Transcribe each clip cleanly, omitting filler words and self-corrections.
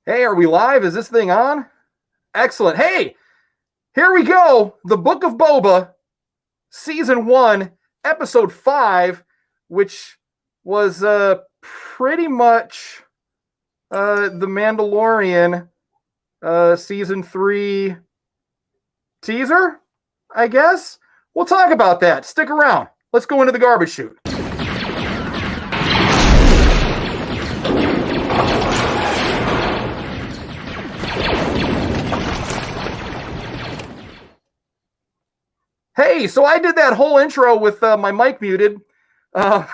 Hey, are we live? Is this thing on? Excellent. Hey, here we go. The Book of Boba, Season 1, Episode 5, which was pretty much the Mandalorian Season 3 teaser, I guess. We'll talk about that. Stick around. Let's go into the garbage chute. Hey, so I did that whole intro with my mic muted. I'm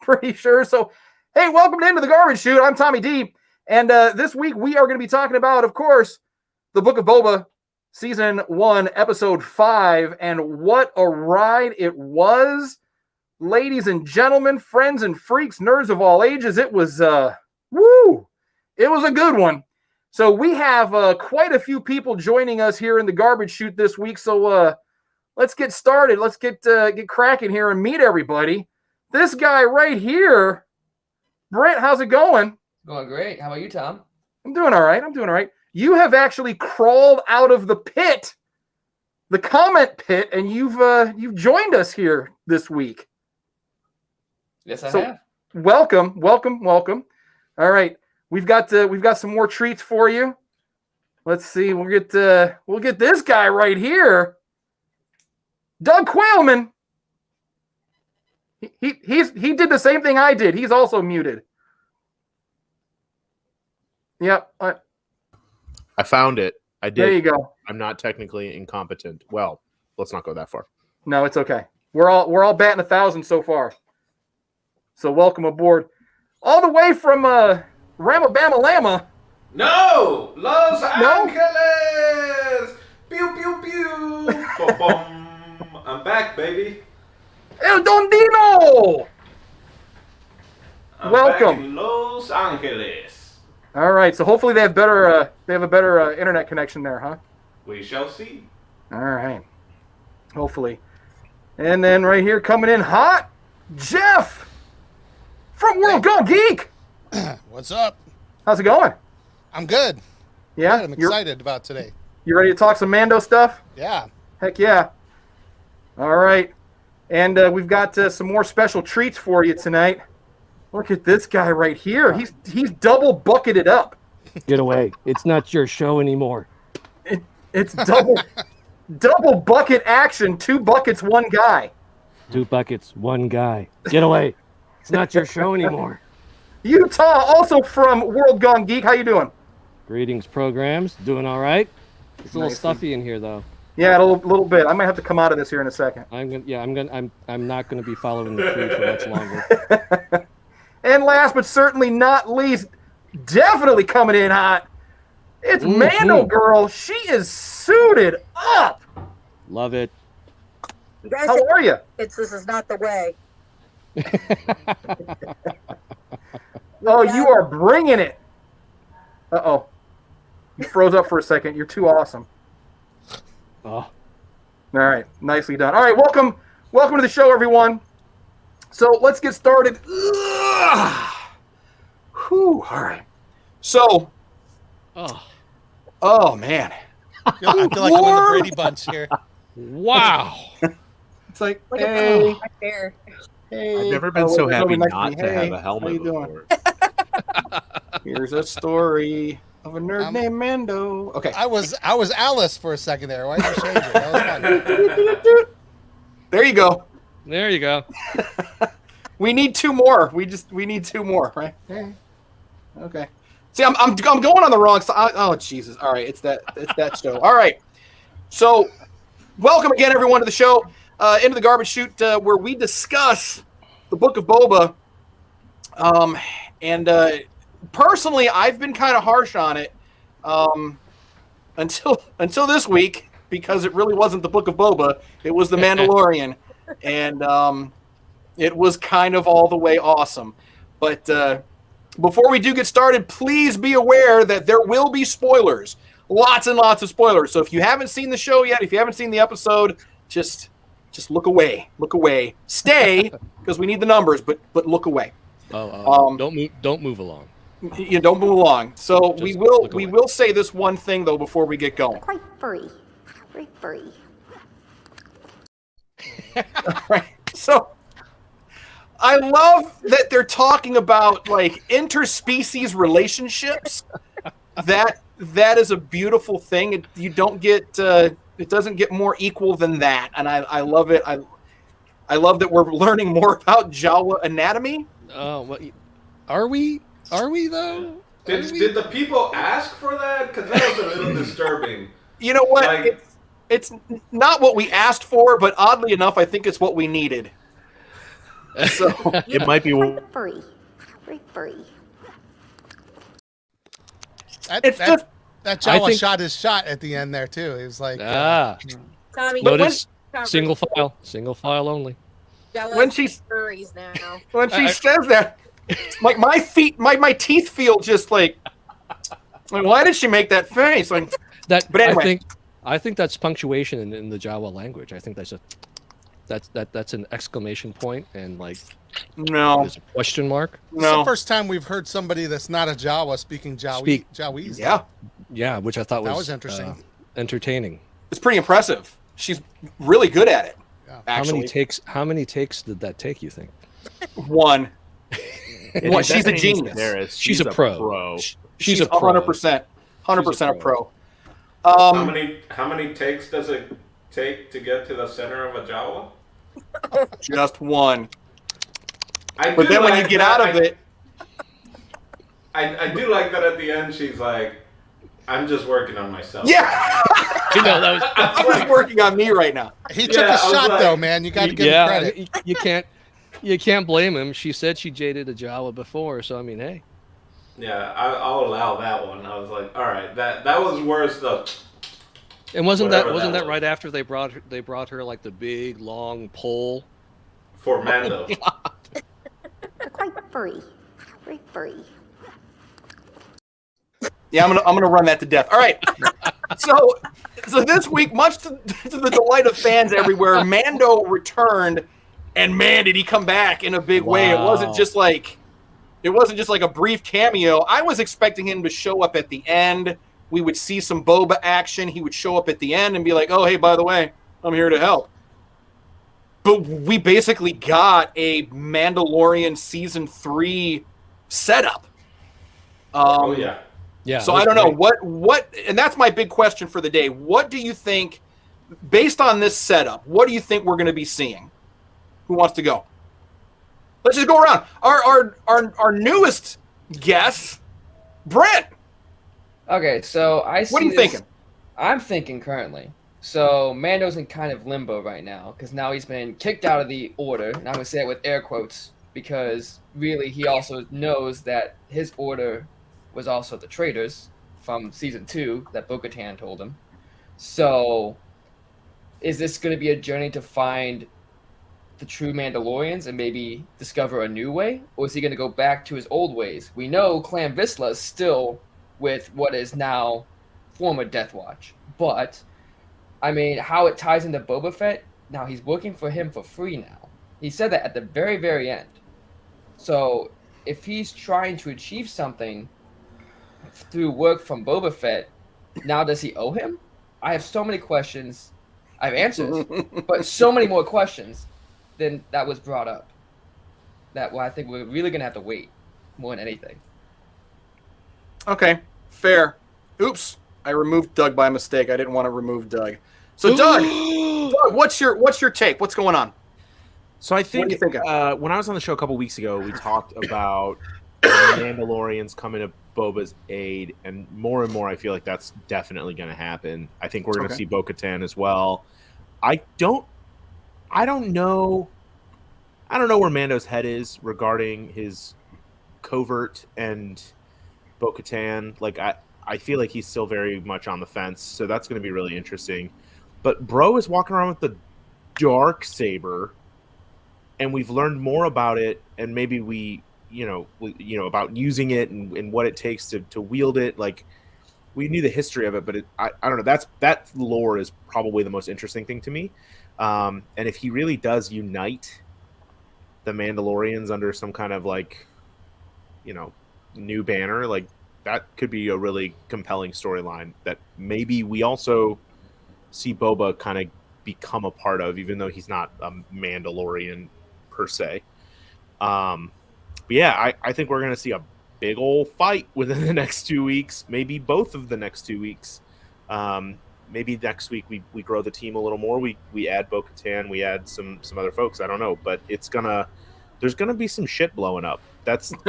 pretty sure. So, hey, welcome into the garbage chute. I'm Tommy D. And this week we are going to be talking about, of course, the Book of Boba, Season 1, Episode 5. And what a ride it was. Ladies and gentlemen, friends and freaks, nerds of all ages. It was, it was a good one. So we have quite a few people joining us here in the garbage chute this week. So, let's get started. Let's get cracking here and meet everybody. This guy right here, Brent, how's it going? Going great. How about you, Tom? I'm doing all right. You have actually crawled out of the pit, the comment pit, and you've joined us here this week. Yes, I have. Welcome. All right, we've got some more treats for you. Let's see. We'll get this guy right here. Doug Quailman. He did the same thing I did. He's also muted. Yep. I found it. I did. There you go. I'm not technically incompetent. Well, let's not go that far. No, it's okay. We're all batting 1,000 so far. So welcome aboard. All the way from Ramabama Lama. No! Los Angeles! Pew, pew, pew! Ba-bum. I'm back, baby. El Dondino! Welcome. Back in Los Angeles. All right, so hopefully they have a better internet connection there, huh? We shall see. All right. Hopefully. And then right here coming in hot, Jeff from World Gone Geek. What's up? How's it going? I'm good. Yeah? I'm excited about today. You ready to talk some Mando stuff? Yeah. Heck yeah. All right. And we've got some more special treats for you tonight. Look at this guy right here. He's double bucketed up. Get away. It's not your show anymore. It's double bucket action. 2 buckets, 1 guy. 2 buckets, 1 guy. Get away. It's not your show anymore. Utah, also from World Gone Geek. How you doing? Greetings, programs. Doing all right? It's a little Nice. stuffy in here, though. Yeah, a little bit. I might have to come out of this here in a second. I'm not gonna be following the tree for much longer. And last but certainly not least, definitely coming in hot. It's Mando Girl. She is suited up. Love it. You guys How are you? this is not the way. Oh, you are bringing it. Uh-oh. You froze up for a second. You're too awesome. Oh, All right. Nicely done. All right. Welcome to the show, everyone. So let's get started. Ugh. Whew. All right. So, oh man. I feel like I'm in the Brady Bunch here. wow. It's like, Look hey, at that right there. hey. I've never been Oh, so there's happy nobody next to not me. to Hey, have a how helmet you doing? before. Here's a story of a nerd named Mando. Okay. I was Alice for a second there. Why did you change it? That was fun. There you go. There you go. We need 2 more. We need 2 more, right? Okay. See, I'm going on the wrong side. Oh Jesus! All right, it's that show. All right. So, welcome again, everyone, to the show, into the garbage chute, where we discuss the Book of Boba. And personally, I've been kind of harsh on it, until this week, because it really wasn't the Book of Boba. It was the Mandalorian, and it was kind of all the way awesome. But before we do get started, please be aware that there will be spoilers. Lots and lots of spoilers. So if you haven't seen the show yet, if you haven't seen the episode, just look away. Look away. Stay, because we need the numbers, but look away. Don't move along. You don't move along. So Just we will look away. say this one thing though before we get going. Quite furry. Very furry. Right. So I love that they're talking about like interspecies relationships. That is a beautiful thing. You don't get it doesn't get more equal than that, and I love it. I love that we're learning more about Jawa anatomy. Oh, well, are we? Are we though? Did the people ask for that? Because that was a little disturbing. You know what? Like- It's not what we asked for, but oddly enough, I think it's what we needed. So It might be. Quite furry. Very furry. it's just That I Jawa think- shot his shot at the end there too. He was like, Tommy, Notice covered single file only. Jawas when she's- furries now. when she says that, like my teeth feel just like why did she make that face? Like, That But anyway. I think that's punctuation in the Jawa language. I think that's an exclamation point and like no, there's a question mark. It's the no, first time we've heard somebody that's not a Jawa speaking Jawese. yeah, Yeah, which I thought That was was interesting. entertaining. it's pretty impressive. She's really good at it. Yeah. Actually, How many takes did that take? You think? one. It Well, she's a definitely genius. there is. She's a pro. She's a pro. 100%, 100% a pro. How many takes does it take to get to the center of a Jawa? Just one. I But do then when like you get that- out of it, I do like that at the end. She's like, "I'm just working on myself." yeah, You know, that was I'm just working on me right now. He took Yeah, I a was shot like- though, man. You got to give him yeah. credit. You can't blame him. She said she jaded a Jawa before, so I mean, hey. Yeah, I'll allow that one. I was like, all right, that was worse though. And wasn't Whatever that that was. right after they brought her like the big long pole? For Mando. They're quite furry. Very furry. Yeah, I'm gonna run that to death. All right. So this week, much to the delight of fans everywhere, Mando returned, and man, did he come back in a big way. It wasn't Wow. just like a brief cameo. I was expecting him to show up at the end. We would see some Boba action. He would show up at the end and be like, "Oh, hey, by the way, I'm here to help." But we basically got a Mandalorian season 3 setup. Oh yeah. Yeah. So it was I don't know great. what, and that's my big question for the day. What do you think, based on this setup? What do you think we're going to be seeing? Who wants to go? Let's just go around. Our newest guest, Brent. Okay, so I see What are you this- thinking? I'm thinking currently. So Mando's in kind of limbo right now because now he's been kicked out of the order, and I'm gonna say it with air quotes because really he also knows that his order was also the traitors from season 2 that Bo-Katan told him. So is this going to be a journey to find the true Mandalorians and maybe discover a new way, or is he going to go back to his old ways? We know Clan Vizsla is still with what is now former Death Watch, but I mean, how it ties into Boba Fett, now he's working for him for free now. He said that at the very, very end. So if he's trying to achieve something through work from Boba Fett, now does he owe him? I have so many questions. I have answers, but so many more questions than that was brought up. That I think we're really gonna have to wait more than anything. Okay, fair. Oops, I removed Doug by mistake. I didn't want to remove Doug. So Doug, what's your take? What's going on? So I What do you think think of? when I was on the show a couple weeks ago, we talked about the Mandalorians coming to Boba's aid, and more I feel like that's definitely going to happen. I think we're going to Okay. see Bo-Katan as well. I don't know where Mando's head is regarding his covert and Bo-Katan. Like I feel like he's still very much on the fence, so that's going to be really interesting. But Bro is walking around with the dark saber, and we've learned more about it, and maybe we about using it and what it takes to wield it. Like, we knew the history of it, but I don't know. That lore is probably the most interesting thing to me. And if he really does unite the Mandalorians under some kind of new banner, like that could be a really compelling storyline that maybe we also see Boba kind of become a part of, even though he's not a Mandalorian per se. But yeah, I think we're going to see a big old fight within the next 2 weeks, maybe both of the next 2 weeks. Maybe next week we grow the team a little more. We add Bo-Katan, we add some other folks. I don't know, but there's gonna be some shit blowing up. That's like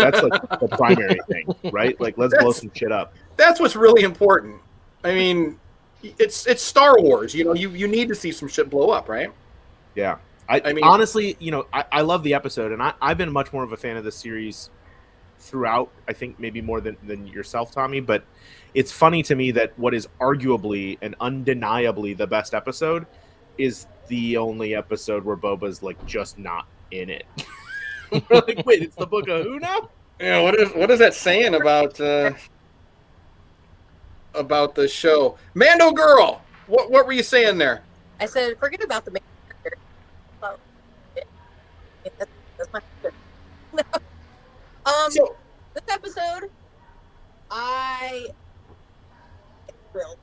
the primary thing, right? Like let's blow some shit up. That's what's really important. I mean, it's Star Wars. You know, you need to see some shit blow up, right? Yeah. I mean, honestly, you know, I love the episode, and I've been much more of a fan of the series throughout. I think maybe more than yourself, Tommy. But it's funny to me that what is arguably and undeniably the best episode is the only episode where Boba's like just not in it. We're like, wait, it's the Book of who now? Yeah. What is that saying about the show? Mando girl. What were you saying there? I said, forget about the main character. Well, that's my So- this episode, I thrilled.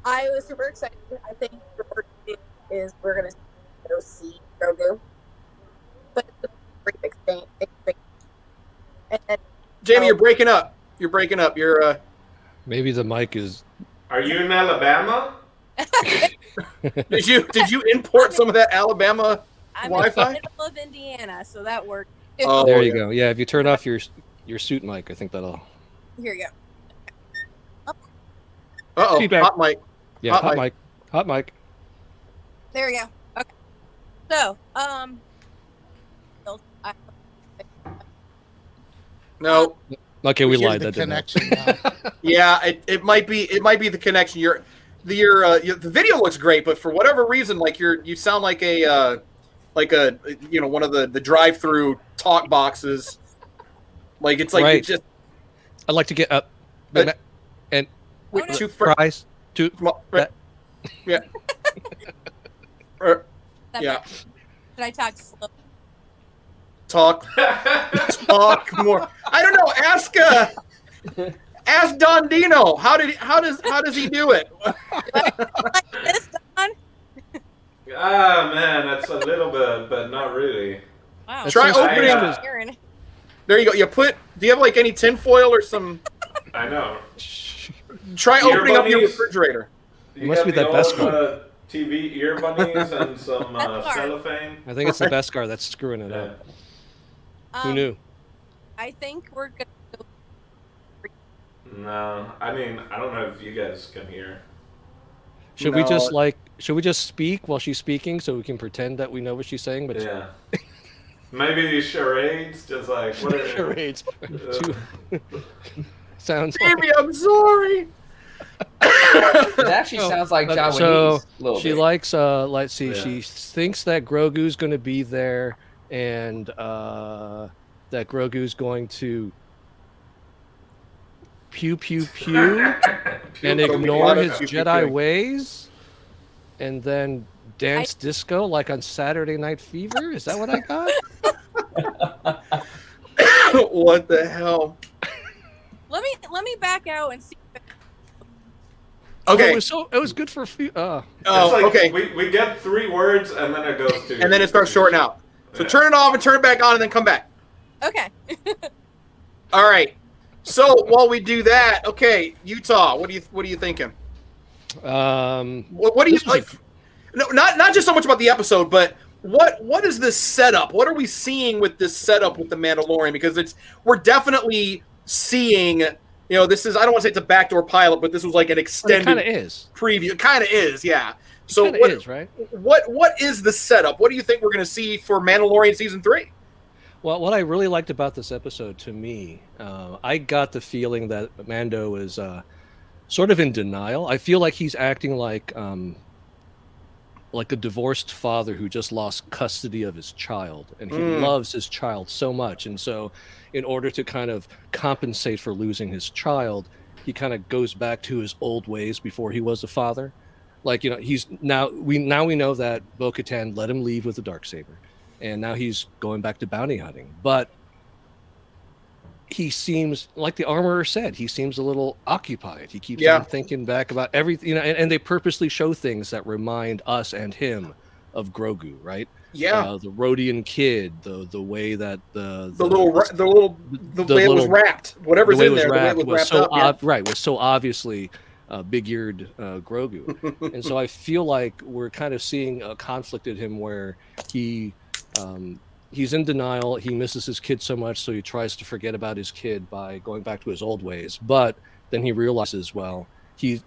I was super excited. I think the first thing is we're gonna go see Grogu, but it's a pretty big thing. And Jamie, you're breaking up. You're Maybe the mic is. Are you in Alabama? did you import some of that Alabama I'm Wi-Fi? in the middle of Indiana, so that worked. Oh, There you yeah. go. Yeah, if you turn off your suit mic, I think that'll. Here you go. Uh-oh, Feedback. hot mic. Yeah, Hot hot mic. mic. Hot mic. There we go. Okay. So, No. Okay, we Here's lied. the That didn't help. connection now. Yeah, it might be the connection. The video looks great, but for whatever reason, like you sound like a one of the drive-through talk boxes. Like it's like Right. you just I'd like to get up. But- And with no. two fr- fries. Two. come on, right. Yeah. Yeah. should I talk slow? Talk more. I don't know. Ask Don Dino. How does he do it? Like this, Don? Ah, man, that's a little bit, but not really. Wow. That's Try so opening. strange. Aaron. There you go. Do you have like any tinfoil or some? I know. Try Ear opening up your bunnies. refrigrator. You Must got be the that best old, one. TV ear bunnies and some Beskar. cellophane. I think it's the Beskar that's screwing it Yeah. up. Who knew? I think we're gonna go. No, I mean, I don't know if you guys can hear. Should we just No. should we just speak while she's speaking so we can pretend that we know what she's saying? But Yeah. Maybe these charades, just like what are charades. Two- Sounds Jamie, I'm sorry. It actually sounds like Japanese. so a little she bit. likes let's see, Yeah. she thinks that Grogu's going to be there and that Grogu's going to pew pew pew and ignore his Pew, pew, Jedi pew. ways and then dance disco like on Saturday Night Fever. Is that what I got? What the hell? Let me back out and see. Oh, Okay. it was good for a few. Oh, It's like okay. We get 3 words and then it goes to. And then it starts shorting out. So Yeah. turn it off and turn it back on and then come back. Okay. All right. So while we do that, okay, Utah, what are you thinking? What do you This was like? No, not just so much about the episode, but what is this setup? What are we seeing with this setup with the Mandalorian? Because we're definitely seeing. You know, this is, I don't want to say it's a backdoor pilot, but this was like an It extended kind of is. preview. It kind of is, yeah. So It kind of is, right? what is the setup? What do you think we're going to see for Mandalorian season 3? Well, what I really liked about this episode, to me, I got the feeling that Mando is sort of in denial. I feel like he's acting like a divorced father who just lost custody of his child, and he loves his child so much, and so in order to kind of compensate for losing his child, he kind of goes back to his old ways before he was a father. Like, you know, we know that Bo-Katan let him leave with the Darksaber, and now he's going back to bounty hunting. But he seems like the armorer said, he seems a little occupied. He keeps Yeah. on thinking back about everything, you know, and they purposely show things that remind us and him of Grogu, right? Yeah. The Rhodian kid, the way that the way it was wrapped, whatever's the way in it was there, the way it wrapped was wrapped so up. right, was so obviously big-eared Grogu. And so I feel like we're kind of seeing a conflict in him where he's in denial. He misses his kid so much, so he tries to forget about his kid by going back to his old ways. But then he realizes, well, the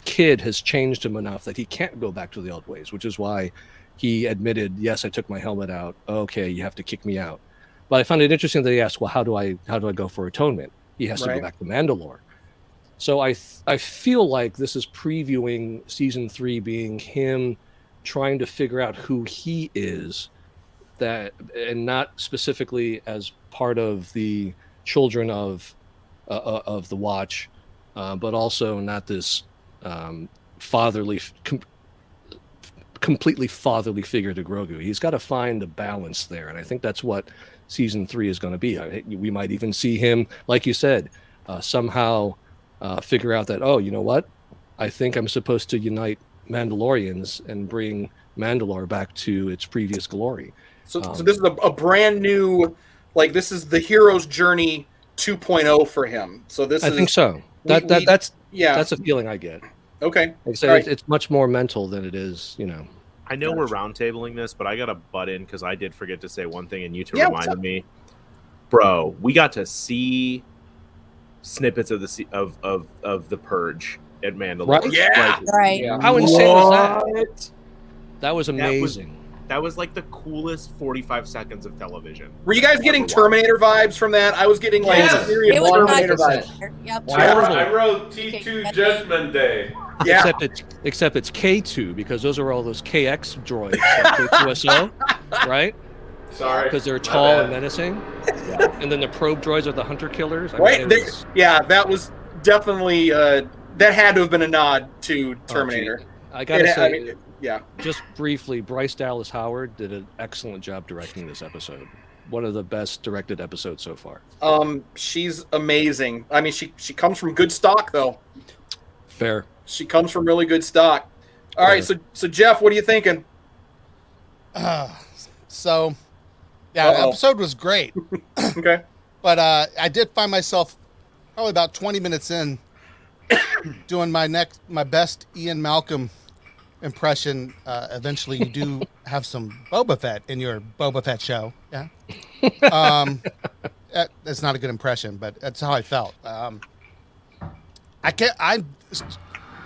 kid has changed him enough that he can't go back to the old ways, which is why he admitted, yes, I took my helmet out. Okay, you have to kick me out. But I found it interesting that he asked, well, how do I go for atonement? He has to go back to Mandalore. So I feel like this is previewing season 3 being him trying to figure out who he is, and not specifically as part of the children of the Watch, but also not this completely fatherly figure to Grogu. He's got to find a balance there, and I think that's what season 3 is going to be. We might even see him, like you said, somehow figure out that, oh, you know what? I think I'm supposed to unite Mandalorians and bring Mandalore back to its previous glory. So this is a brand new, like, this is the hero's journey 2.0 for him. So I think so. That's a feeling I get. Okay. Like I said, it's much more mental than it is, you know. I know we're roundtabling this, but I got to butt in because I did forget to say one thing, and you two reminded me. Bro, we got to see snippets of the Purge at Mandalore. Right? Yeah. Right. How insane was that? That was amazing. That was like the coolest 45 seconds of television. Were you guys getting Terminator vibes from that? I was getting like serious Terminator vibes. Yep. I wrote T2 Judgment Day. Yeah. Except it's K2, because those are all those KX droids, like K2SO, right? Sorry. Because they're tall and menacing. Yeah. And then the probe droids are the hunter killers. That was definitely that had to have been a nod to Terminator. I gotta say, just briefly, Bryce Dallas Howard did an excellent job directing this episode. One of the best directed episodes so far. She's amazing. I mean, she comes from good stock, though. Fair. She comes from really good stock. All right, so Jeff, what are you thinking? The episode was great. Okay. But I did find myself probably about 20 minutes in doing my best Ian Malcolm impression. Eventually, you do have some Boba Fett in your Boba Fett show. Yeah. That's not a good impression, but that's how I felt. I'm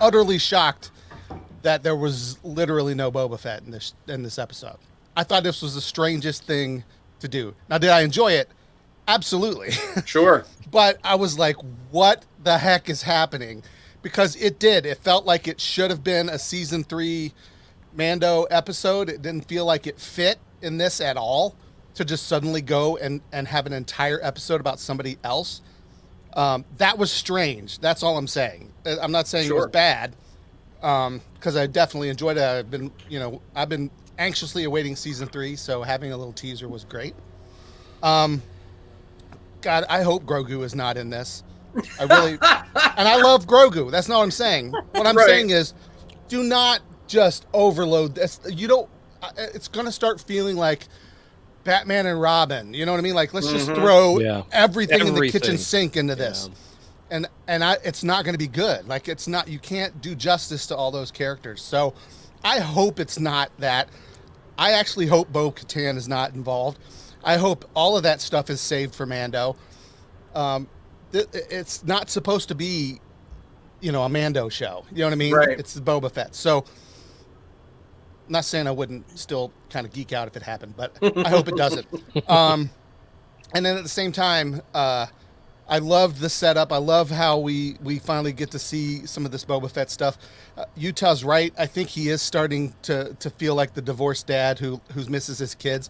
utterly shocked that there was literally no Boba Fett in this episode. I thought this was the strangest thing to do. Now, did I enjoy it? Absolutely. Sure. But I was like, what the heck is happening? Because it felt like it should have been a season 3 Mando episode. It didn't feel like it fit in this at all to just suddenly go and have an entire episode about somebody else. That was strange. That's all I'm saying. I'm not saying it was bad, because I definitely enjoyed it. I've been anxiously awaiting season 3, so having a little teaser was great. God, I hope Grogu is not in this. I really, and I love Grogu. That's not what I'm saying. What I'm saying is, do not just overload this. It's going to start feeling like Batman and Robin. You know what I mean? Like, let's just throw everything in the kitchen sink into this. And it's not going to be good. Like, it's not, you can't do justice to all those characters. So I hope it's not that. I actually hope Bo-Katan is not involved. I hope all of that stuff is saved for Mando. It's not supposed to be, a Mando show. You know what I mean? Right. It's the Boba Fett. So, I'm not saying I wouldn't still kind of geek out if it happened, but I hope it doesn't. And then at the same time, I loved the setup. I love how we finally get to see some of this Boba Fett stuff. Utah's right. I think he is starting to feel like the divorced dad who misses his kids.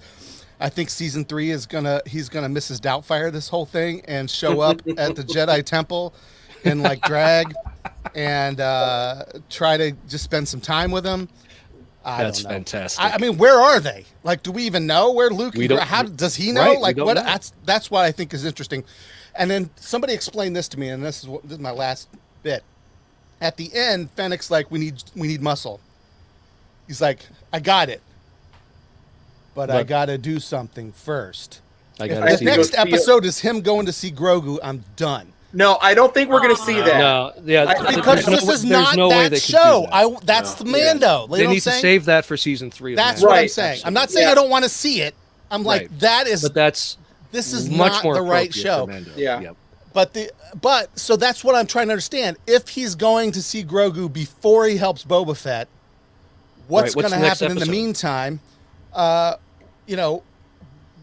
I think season 3 he's gonna Mrs. Doubtfire this whole thing and show up at the Jedi Temple in like drag and try to just spend some time with him. That's don't know. fantastic. I mean, where are they? Like, do we even know where Luke? We don't- How does he know? right, we Like, don't what? know. That's what I think is interesting. And then somebody explained this to me, and this is my last bit. At the end, Fennec's like, we need muscle. He's like, I got it, but I got to do something first. I If gotta the see next what- episode is him going to see Grogu, I'm done. No, I don't think we're going to see that. No, yeah, Because there's this is there's not no way that they can show. do that. That's the Mando. They need to save that for season 3. Of That's Mando. what I'm Right. saying. I'm not saying I don't want to see it. I'm like, Right. that is, But that's this is much not more the right appropriate for show. Mando. Yeah. Yep. But so that's what I'm trying to understand. If he's going to see Grogu before he helps Boba Fett, what's Right, going to the next happen in the episode? meantime?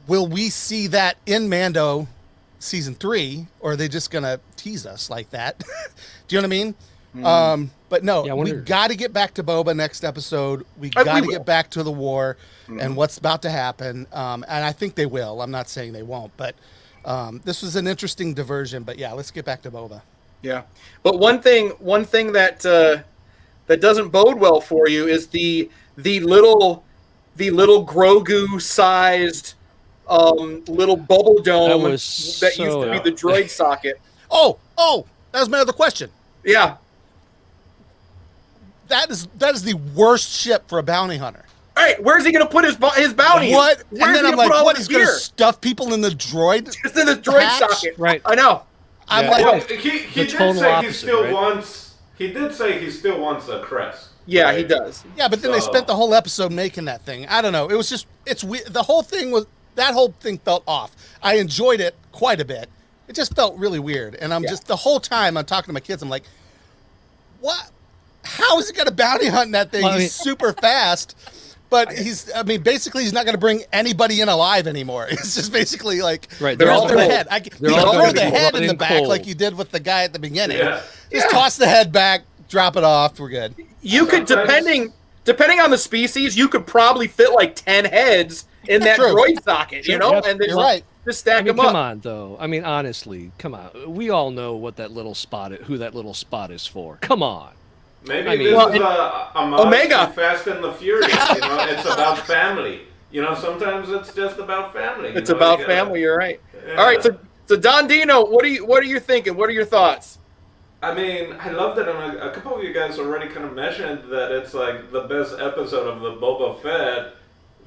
Will we see that in Mando season 3, or are they just going to tease us like that? Do you know what I mean? But no, Yeah, I we wonder- got to get back to Boba next episode. We We got to will. get back to the war and what's about to happen. And I think they will. I'm not saying they won't, but this was an interesting diversion. But yeah, let's get back to Boba. Yeah, but one thing that that doesn't bode well for you is the little Grogu sized little bubble dome That that was used to so- be the droid socket. Oh, that was my other question. Yeah. That is the worst ship for a bounty hunter. All right, where's he going to put his bounty? What? Where's And he then I'm gonna like, put all what? his He's going to gear? stuff people in the droid? Just in the droid hatch? socket. Right. I know. I'm Yeah. like, Well, The he did total say he opposite, still right? wants. He did say he still wants a crest. Yeah, right? he does. yeah, but then they So- spent the whole episode making that thing. I don't know. It was just, it's weird. The whole thing felt off. I enjoyed it quite a bit. It just felt really weird. And I'm just, the whole time I'm talking to my kids, I'm like, what? How is he going to bounty hunt in that thing? Well, I mean- He's super fast. But basically, he's not going to bring anybody in alive anymore. It's just basically like, Right, they're throw all the cold. head. They're You all can gonna throw the be head in the running back cold. like you did with the guy at the beginning. Yeah. Just toss the head back, drop it off. We're good. You could, Sometimes- depending on the species, you could probably fit like 10 heads in that True. droid socket, you know? Yep. And then You're right. just stack I mean, them up. come on, though. I mean, honestly, come on. We all know what that little spot is, who that little spot is for. Come on. Maybe I mean- this Well, is a mod Omega. to Fast and the Furious. You know, it's about family. You know, sometimes it's just about family. It's about family, you're right. All right, so Don Dino, what are you thinking? What are your thoughts? I mean, I love that, and a couple of you guys already kind of mentioned that it's like the best episode of the Boba Fett,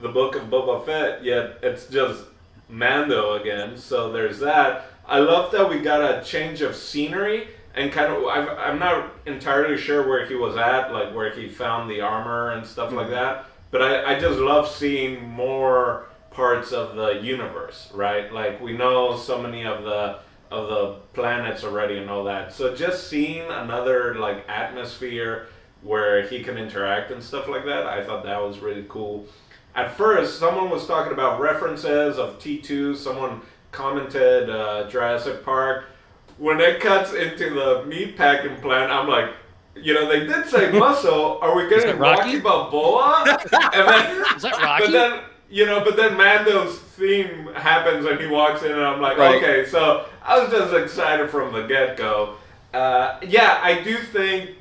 the Book of Boba Fett, yet it's just Mando again, so there's that. I love that we got a change of scenery, and kind of, I'm not entirely sure where he was at, like where he found the armor and stuff like that, but I just love seeing more parts of the universe, right? Like, we know so many of the planets already and all that. So just seeing another like atmosphere where he can interact and stuff like that, I thought that was really cool. At first, someone was talking about references of T2. Someone commented Jurassic Park. When it cuts into the meatpacking plant, I'm like, you know, they did say muscle. Are we getting that Rocky? Rocky Balboa? And then, Is that Rocky? But then, you know, but then Mando's theme happens and he walks in and I'm like, Right. okay, so I was just excited from the get-go. Yeah, I do think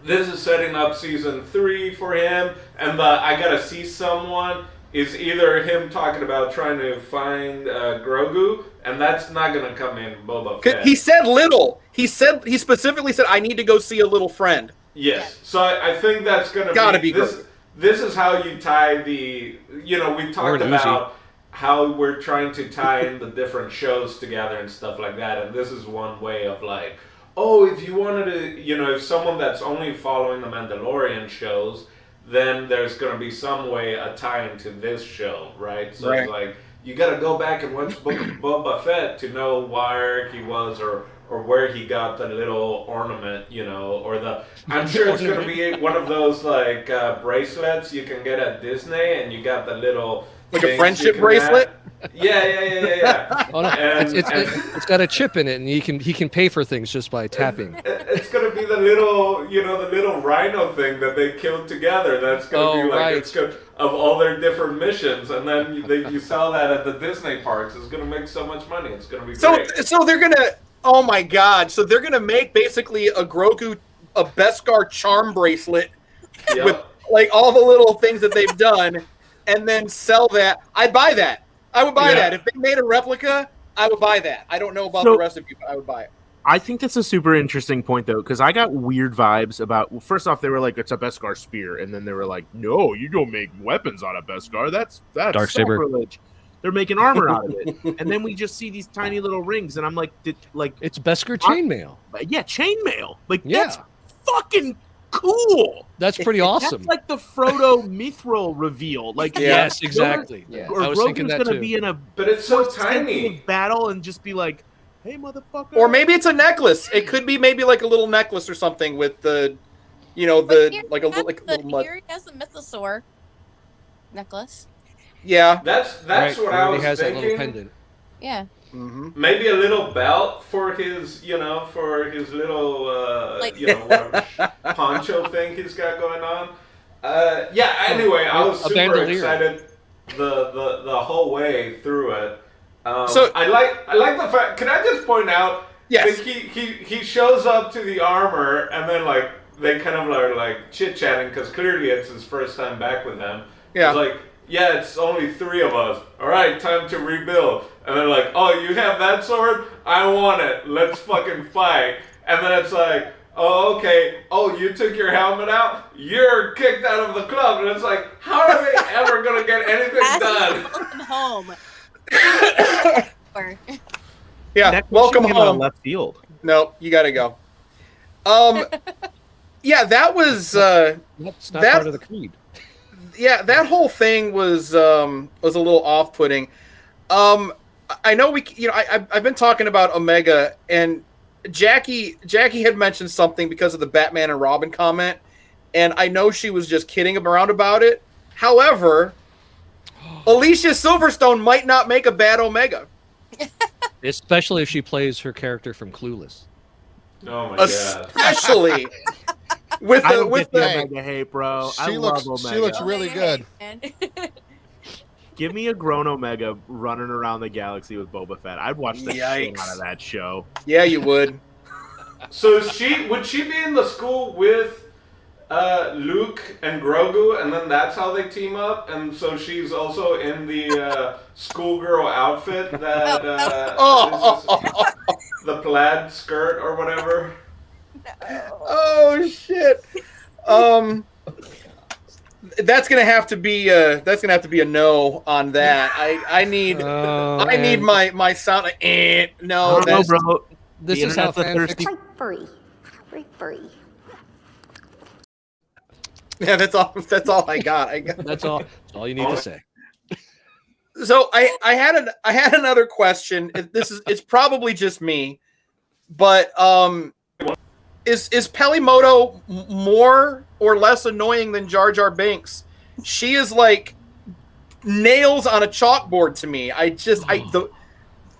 this is setting up season 3 for him, and the I gotta see someone is either him talking about trying to find Grogu, and that's not gonna come in Boba 'Cause Fett. he said little. He specifically said, I need to go see a little friend. Yes, so I think that's gonna Gotta be this. Grogu. This is how you tie the. You know, we talked an about how we're trying to tie in the different shows together and stuff like that, and this is one way of like, oh, if you wanted to, you know, if someone that's only following the Mandalorian shows, then there's gonna be some way a tie into this show, right? So Right. it's like you gotta go back and watch Book of Boba Fett to know where he was or where he got the little ornament, you know, or the. I'm sure it's gonna be one of those like bracelets you can get at Disney, and you got the little. Like a things friendship you can bracelet? add. Yeah. Oh, no. And- It's got a chip in it, and he can pay for things just by tapping. It's gonna be the little, you know, the little rhino thing that they killed together. That's gonna be like right. it's good of all their different missions, and then you sell that at the Disney parks. It's gonna make so much money. It's gonna be great. So they're gonna. Oh my God! So they're gonna make basically a Grogu, a Beskar charm bracelet Yep. with like all the little things that they've done, and then sell that. I'd buy that. I would buy that if they made a replica. I would buy that. I don't know about the rest of you, but I would buy it. I think that's a super interesting point, though, because I got weird vibes about. Well, first off, they were like, "It's a Beskar spear," and then they were like, "No, you don't make weapons out of Beskar. That's Dark saber. sacrilege. They're making armor out of it." And then we just see these tiny little rings, and I'm like, it's Beskar chainmail. Yeah, chainmail. Like, Yeah. that's fucking cool. That's pretty awesome. That's like the Frodo Mithril reveal. Like, Yes, exactly. Yeah. Or I was thinking Grogu's that gonna too. be in a But it's so fourth tiny. century battle and just be like, "Hey, motherfucker!" Or maybe it's a necklace. It could be maybe like a little necklace or something with the, like a little mud. Here he has the mythosaur necklace. Yeah. That's Right, what he I already was has that little thinking. pendant. Yeah. Mm-hmm. Maybe a little belt for his, little, whatever poncho thing he's got going on. Anyway, I was A super bandolier. excited the whole way through it. So- I like the fact. Can I just point out? Yes. Like he shows up to the armor, and then like they kind of are like chit chatting because clearly it's his first time back with them. Yeah. It's like, yeah, it's only 3 of us. All right, time to rebuild. And they're like, oh, you have that sword? I want it. Let's fucking fight. And then it's like, oh, okay. Oh, you took your helmet out? You're kicked out of the club. And it's like, how are they ever going to get anything done? Welcome home. Or- Yeah. That Welcome question came out of home. left field. No, you got to go. Yeah, that was. That's not That- part of the creed. Yeah, that whole thing was a little off-putting. I know I've been talking about Omega, and Jackie had mentioned something because of the Batman and Robin comment, and I know she was just kidding around about it. However, Alicia Silverstone might not make a bad Omega, Especially if she plays her character from Clueless. Oh my god. especially with I the don't with get the the. Omega hate, bro. I She love looks Omega. really good. And Give me a grown Omega running around the galaxy with Boba Fett. I'd watch the shit Yikes. out of that show. Yeah, you would. So would she be in the school with Luke and Grogu, and then that's how they team up? And so she's also in the schoolgirl outfit that is the plaid skirt or whatever. Oh shit. That's gonna have to be a no on that. I need my sound. No, I don't know, that's bro. This The is how internet's a fanfic. thirsty- Quite furry. Very furry. yeah. That's all I got. That's all you need to say. So I had another question. It's probably just me, but is Pelimoto more or less annoying than Jar Jar Binks? She is like nails on a chalkboard to me.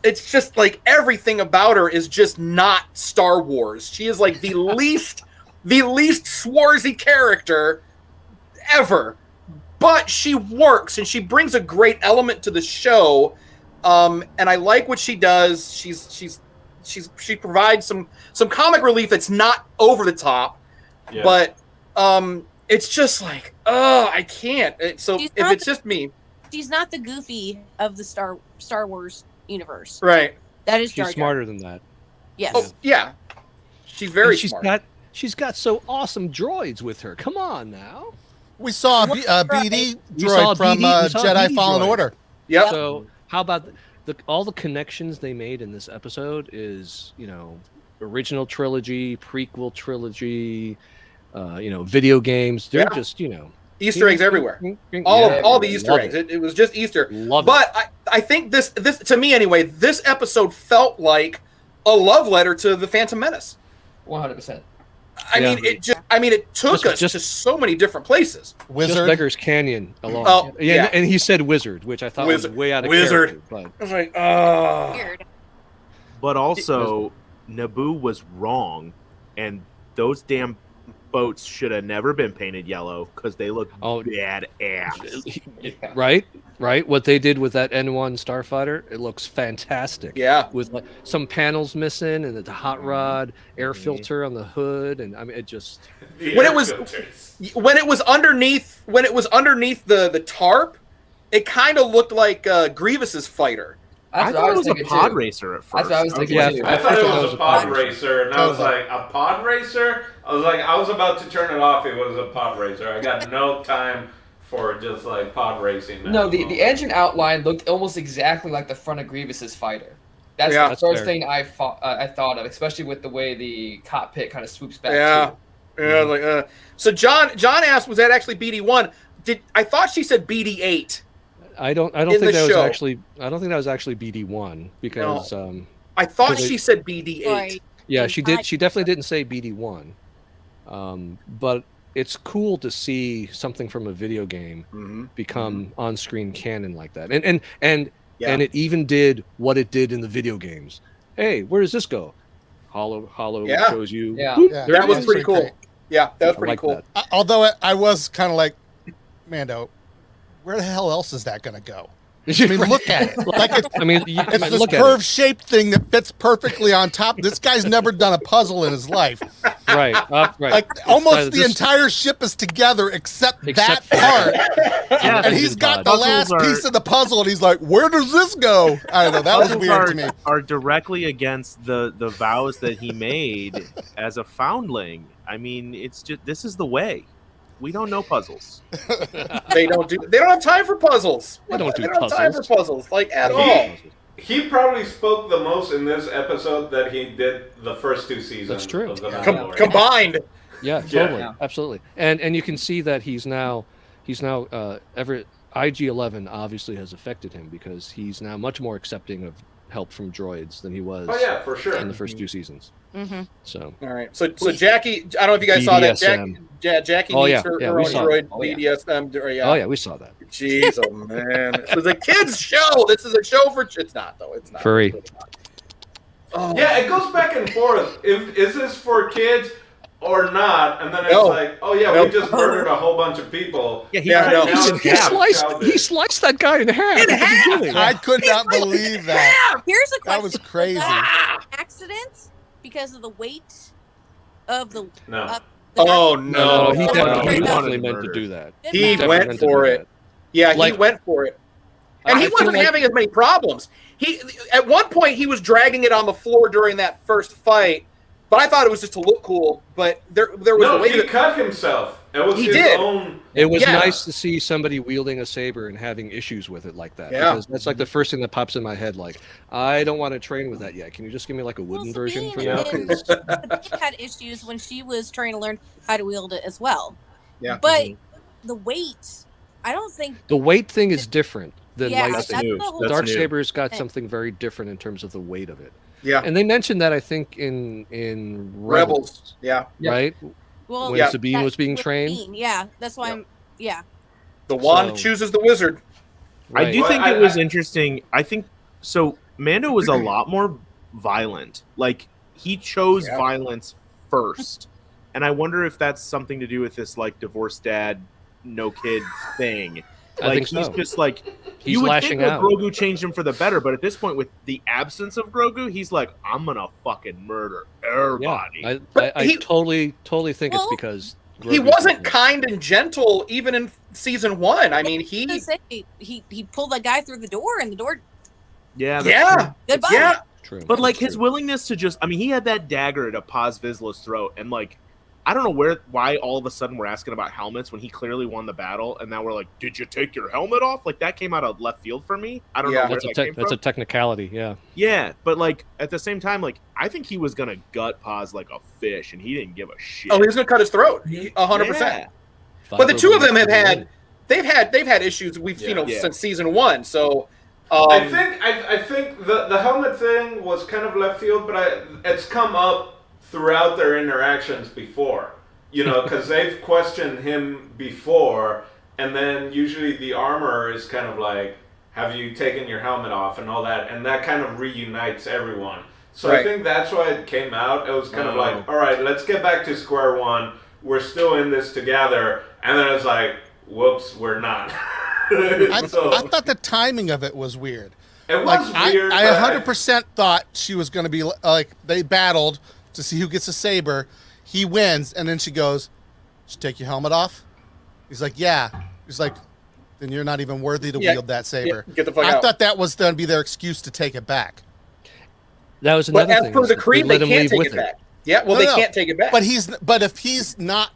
It's just like everything about her is just not Star Wars. She is like the least swarzy character ever. But she works and she brings a great element to the show. And I like what she does. She provides some comic relief that's not over the top. Yeah. But it's just like, I can't. So She's if not it's just me, she's not the Goofy of the Star Wars universe. right? That is Jar She's Jar. smarter than that. Yes. Oh yeah, she's very And smart. She's got so awesome droids with her. Come on now. We saw a BD We saw droid from BD we saw Jedi BD Fallen droid. Order. Yep. So how about all the connections they made in this episode is, original trilogy, prequel trilogy, video games. They're Yeah. just, Easter eggs everywhere. All the Easter eggs. It was just Easter. But I think this to me anyway, this episode felt like a love letter to the Phantom Menace. 100%. I mean, it took us Just- to so many different places. Just Wizard. Beggar's Canyon alone. Oh, yeah. And he said wizard, which I thought Wizard. was way out of Wizard. character. But I was like, oh. Weird. But also, Naboo was wrong, and those damn boats should have never been painted yellow because they look Oh. bad ass. right? Right, what they did with that N1 starfighter, it looks fantastic. Yeah. With like some panels missing and the hot rod air filter on the hood, and I mean, it just When it was underneath the tarp, it kind of looked like Grievous's fighter. I thought it was a pod racer at first. That's what I was thinking too. I thought it was a pod racer, and I was like, a pod racer? I was about to turn it off. It was a pod racer. I got no time for just like pod racing. No, the engine outline looked almost exactly like the front of Grievous's fighter. That's the first thing I thought of, especially with the way the cockpit kind of swoops back. Yeah. So John asked, was that actually BD1? I thought she said BD8. I don't think that was actually BD1 because I thought she said BD8. Right. Yeah, she did. She definitely didn't say BD1. But it's cool to see something from a video game become on-screen canon like that, and it even did what it did in the video games. Hey, where does this go? Hollow shows you. Yeah, that was pretty cool. Yeah, that was pretty cool. Although I was kind of like, Mando, where the hell else is that going to go? I mean, look at it. Like it's this curve-shaped thing that fits perfectly on top. This guy's never done a puzzle in his life. Right. Like almost the entire ship is together except that part. Yeah, and he's got the last piece of the puzzle, and he's like, "Where does this go?" I don't know. That was weird to me. Are directly against the vows that he made as a foundling. I mean, it's just this is the way. We don't know puzzles. They don't have time for puzzles. They don't have time for puzzles, like at all. He probably spoke the most in this episode that he did the first two seasons. That's true. Of the Mandalorian. Combined. Yeah, totally, absolutely. And you can see that he's now IG-11 obviously has affected him because he's now much more accepting of help from droids than he was. Oh yeah, for sure. In the first two seasons. Mm-hmm. So all right. So Jackie, I don't know if you guys saw that. Jackie needs her own droid BDSM. Oh yeah, we saw that. Jeez, oh man, this is a kids show. This is a show for. It's not though. It's not. Furry. Oh. Yeah, it goes back and forth. Is this for kids or not? And then it's like, oh yeah, we just murdered a whole bunch of people. Yeah, he sliced that guy in half. I could not believe that. Here's a question. That was crazy. Accident because of the weight of the. No. No, he definitely meant to do that. He went for it. Yeah, he went for it. And he wasn't having as many problems. At one point he was dragging it on the floor during that first fight, but I thought it was just to look cool. But there was a way he cut himself. It was his own. It was nice to see somebody wielding a saber and having issues with it like that. Yeah. Because that's like the first thing that pops in my head. Like, I don't want to train with that yet. Can you just give me like a wooden version for now? Sabine had issues when she was trying to learn how to wield it as well. Yeah. But the weight, I don't think the weight thing is different than that's lightsabers. Dark saber's got something very different in terms of the weight of it. Yeah. And they mentioned that I think in Rebels. Yeah. Right. Well, when Sabine was being trained. Sabine, yeah, that's why The wand chooses the wizard. Right. I do think it was interesting. I think so. Mando was a lot more violent. Like he chose violence first, and I wonder if that's something to do with this like divorced dad, no kid thing. I think he's so. just like he's lashing out. Grogu changed him for the better, but at this point, with the absence of Grogu, he's like, I'm gonna fucking murder everybody. Yeah, I totally think it's because he wasn't kind and gentle even in season 1. I mean, he pulled that guy through the door, and the door. Yeah. Goodbye. Yeah. True. But like his willingness to just, I mean, he had that dagger to Paz Vizsla's throat, and like, I don't know why all of a sudden we're asking about helmets when he clearly won the battle, and now we're like, did you take your helmet off? Like that came out of left field for me. I don't know where that came from. That's a technicality, yeah. Yeah, but like at the same time, like I think he was gonna gut Paz like a fish, and he didn't give a shit. Oh, he was gonna cut his throat, 100%. Yeah. But the two of them they've had issues we've seen since season 1. So I think the helmet thing was kind of left field, but it's come up throughout their interactions before, because they've questioned him before, and then usually the armor is kind of like, have you taken your helmet off and all that, and that kind of reunites everyone. So I think that's why it came out. It was kind of like, all right, let's get back to square one. We're still in this together, and then it's like, whoops, we're not. I So, thought the timing of it was weird. it was Like weird. I but 100% thought she was going to be like they battled to see who gets a saber. He wins, and then she goes, "Did you take your helmet off?" He's like, "Yeah." He's like, "Then you're not even worthy to Yeah. wield that saber." Get the fuck I out. thought that was going to be their excuse to take it back. That was But another as thing. per is the they creed, let they him can't leave take with it her. back. Yeah, well, No, they no. can't take it back. But if he's not,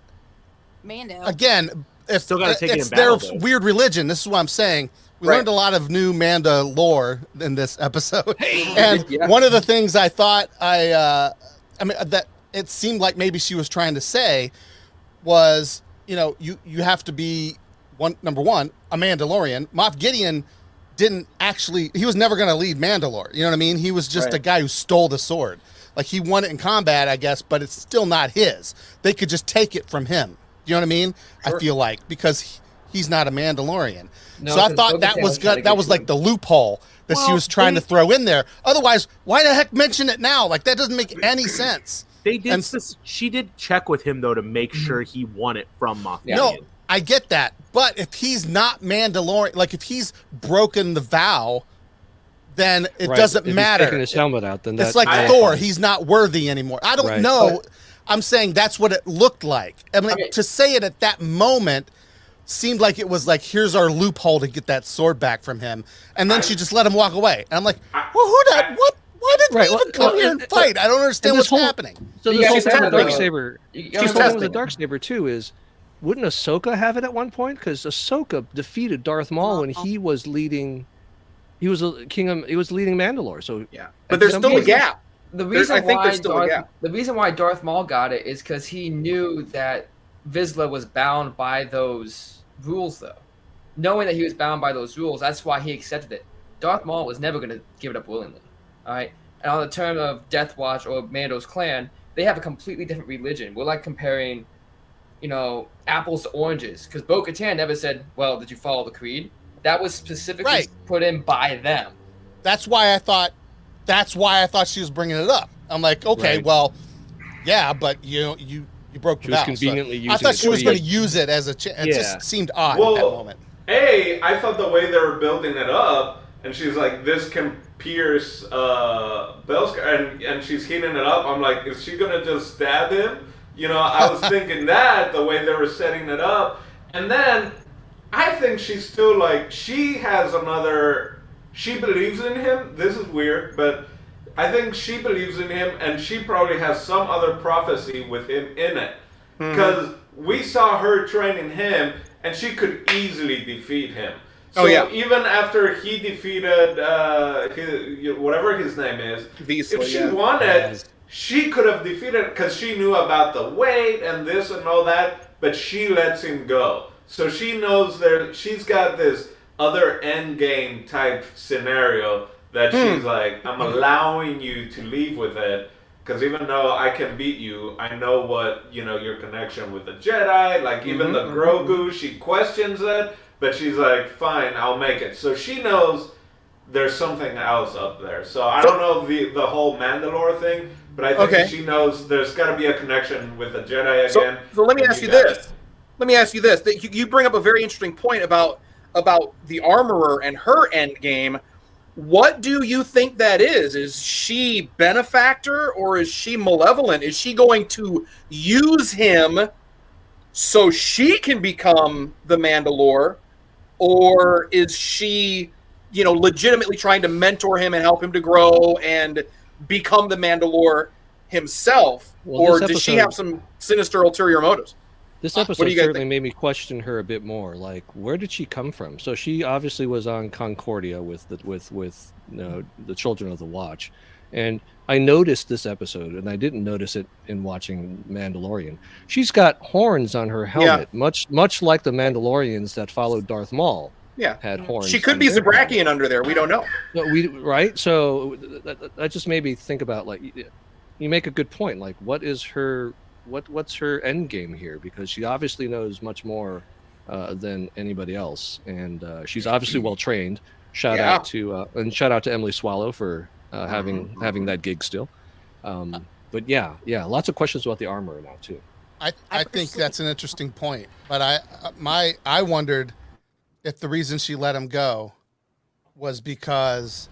Mando. again, if Still gotta take it it's in battle, their though. weird religion. This is what I'm saying. We Right. learned a lot of new Manda lore in this episode, and Yeah. one of the things I thought I mean that it seemed like maybe she was trying to say was, you have to be number one, a Mandalorian. Moff Gideon didn't actually, he was never going to lead Mandalore. You know what I mean? He was just Right. a guy who stole the sword. Like he won it in combat, I guess, but it's still not his. They could just take it from him. You know what I mean? Sure. I feel like because he's not a Mandalorian. No, So I 'cause thought that Bo-Katan was trying to good. That get was to like him. the loophole that she Well, was trying to throw in there. Otherwise, why the heck mention it now? Like that doesn't make any sense. They did. And- She did check with him though to make sure he won it from Moff Yeah. No, Gideon. I get that. But if he's not Mandalorian, like if he's broken the vow, then it Right. doesn't If he's matter. taking his helmet out, then It's that's like I- Thor. He's not worthy anymore. I don't Right. know. I'm saying that's what it looked like. I mean, Okay. to say it at that moment seemed like it was like, here's our loophole to get that sword back from him. And then she just let him walk away. And I'm like, well, what? Why did Right, we even well, come here and fight? I don't understand and what's this whole- happening. So You this whole guys thing with have the dark the- saber. You She's gotta The whole thing with the testing. dark saber too is, wouldn't Ahsoka have it at one point? Because Ahsoka defeated Darth Maul when he was leading. He was a king of. He was leading Mandalore. So Yeah, but there's some still a cases- gap. The There's- reason I think why there's still a Darth, gap. the reason why Darth Maul got it is because he knew that Vizsla was bound by those rules, though. Knowing that he was bound by those rules, that's why he accepted it. Darth Maul was never going to give it up willingly. All right, and on the term of Death Watch or Mando's clan, they have a completely different religion. We're like comparing, apples to oranges. Because Bo-Katan never said, "Well, did you follow the creed?" That was specifically Right. put in by them. That's why I thought she was bringing it up. I'm like, okay, Right. well, yeah, but you broke the She was vow. conveniently I using thought the she was creed. going to use it as a. It Yeah. just seemed odd Well, at that moment. I thought the way they were building it up, and she's like, this can pierce Bellscar, and she's heating it up. I'm like, is she gonna just stab him? I was thinking that the way they were setting it up, and then I think she's still like, she has another. She believes in him. This is weird, but I think she believes in him, and she probably has some other prophecy with him in it. Because we saw her training him, and she could easily defeat him. So Oh, yeah. even after he defeated whatever his name is, Vizsla, if she yeah. wanted, she could have defeated because she knew about the weight and this and all that, but she lets him go. So she knows she's got this other end game type scenario that she's like, I'm allowing you to leave with it. Because even though I can beat you, I know what, your connection with the Jedi, like even the Grogu, she questions it, but she's like, fine, I'll make it. So she knows there's something else up there. So I don't know the whole Mandalore thing, but I think Okay. she knows there's got to be a connection with the Jedi So, again. so let me and ask you got this. it. Let me ask you this. That you bring up a very interesting point about the armorer and her end game. What do you think that is? Is she benefactor or is she malevolent? Is she going to use him so she can become the Mandalore, or is she, legitimately trying to mentor him and help him to grow and become the Mandalore himself, Well, or this does she episode- have some sinister ulterior motives? This What episode do you guys certainly think? made me question her a bit more. Like, where did she come from? So she obviously was on Concordia with the Children of the Watch, and I noticed this episode, and I didn't notice it in watching Mandalorian. She's got horns on her helmet, much like the Mandalorians that followed Darth Maul Yeah. had horns. She could on be their helmet. Zabrakian under there. We don't know. No, right? So that just made me think about, like, you make a good point. Like, what's her end game here? Because she obviously knows much more than anybody else, and she's obviously well trained. Shout out to Emily Swallow for having that gig still. But yeah, lots of questions about the armor now too. I think that's an interesting point, but I wondered if the reason she let him go was because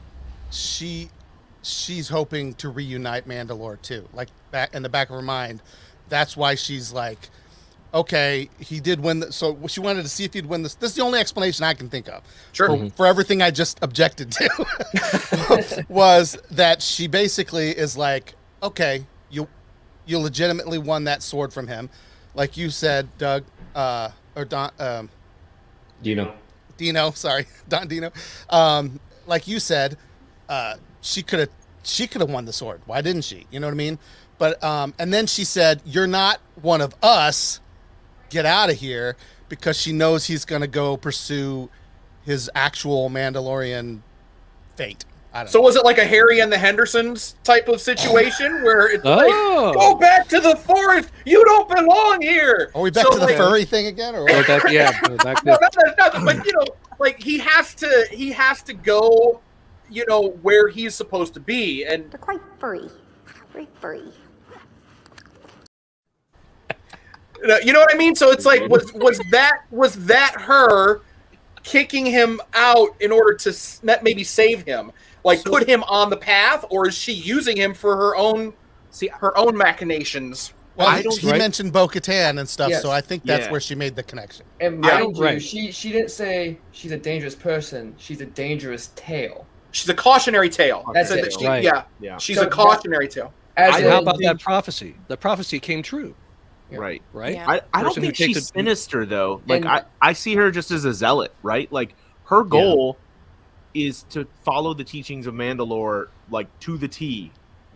she's hoping to reunite Mandalore too. Like back in the back of her mind, that's why she's like, okay, he did win. So she wanted to see if he'd win this. This is the only explanation I can think of. Sure. For everything I just objected to was that she basically is like, okay, you legitimately won that sword from him. Like you said, Doug, or Don, Dino, sorry, Don Dino. Like you said, she could have won the sword. Why didn't she? You know what I mean? But and then she said, "You're not one of us. Get out of here," because she knows he's going to go pursue his actual Mandalorian fate. I don't So know. was it like a Harry and the Hendersons type of situation where it's like, Oh. go back to the forest, you don't belong here? Are we back So, to the like, furry thing again, or Go what? back, yeah, go back No, to, no, but you know, like he has to go, you know, where he's supposed to be, and They're quite furry. Very furry. you know what I mean. So it's like, was that her kicking him out in order to maybe save him, like put him on the path, or is she using him for her own machinations? Well, I don't- he mentioned Bo-Katan and stuff, Yes. so I think that's Yeah. where she made the connection. And Yeah. mind you, Right. she didn't say she's a dangerous person. She's a dangerous tale. She's a cautionary tale. That's So it. that she- Right. yeah, Yeah. she's So a cautionary tale. As I in- and how don't about think- that prophecy? The prophecy came true, Right. right? Yeah. I don't Person who think takes she's it- sinister though. Like And- I see her just as a zealot, right? Like her goal is to follow the teachings of Mandalore like to the T.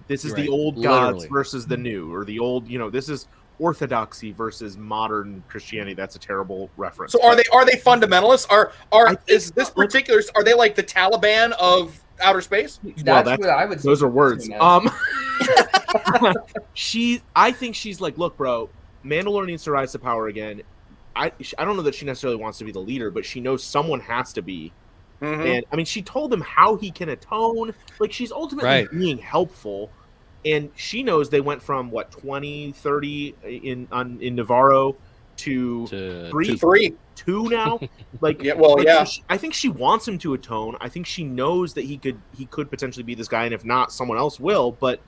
This is Right. the old gods Literally. versus the new, or the old, this is orthodoxy versus modern Christianity. That's a terrible reference. So are they fundamentalists? I think Is this so. particular? Are they like the Taliban of outer space? That's what I would. Those are words. see. I think she's like, look, bro, Mandalore needs to rise to power again. I don't know that she necessarily wants to be the leader, but she knows someone has to be. Mhm. And I mean, she told him how he can atone. Like, she's ultimately Right. being helpful. And she knows they went from 20, 30 in Navarro to To three, Three. 2 now. Like, Yeah, well, like, yeah. I think she wants him to atone. I think she knows that he could potentially be this guy, and if not, someone else will. But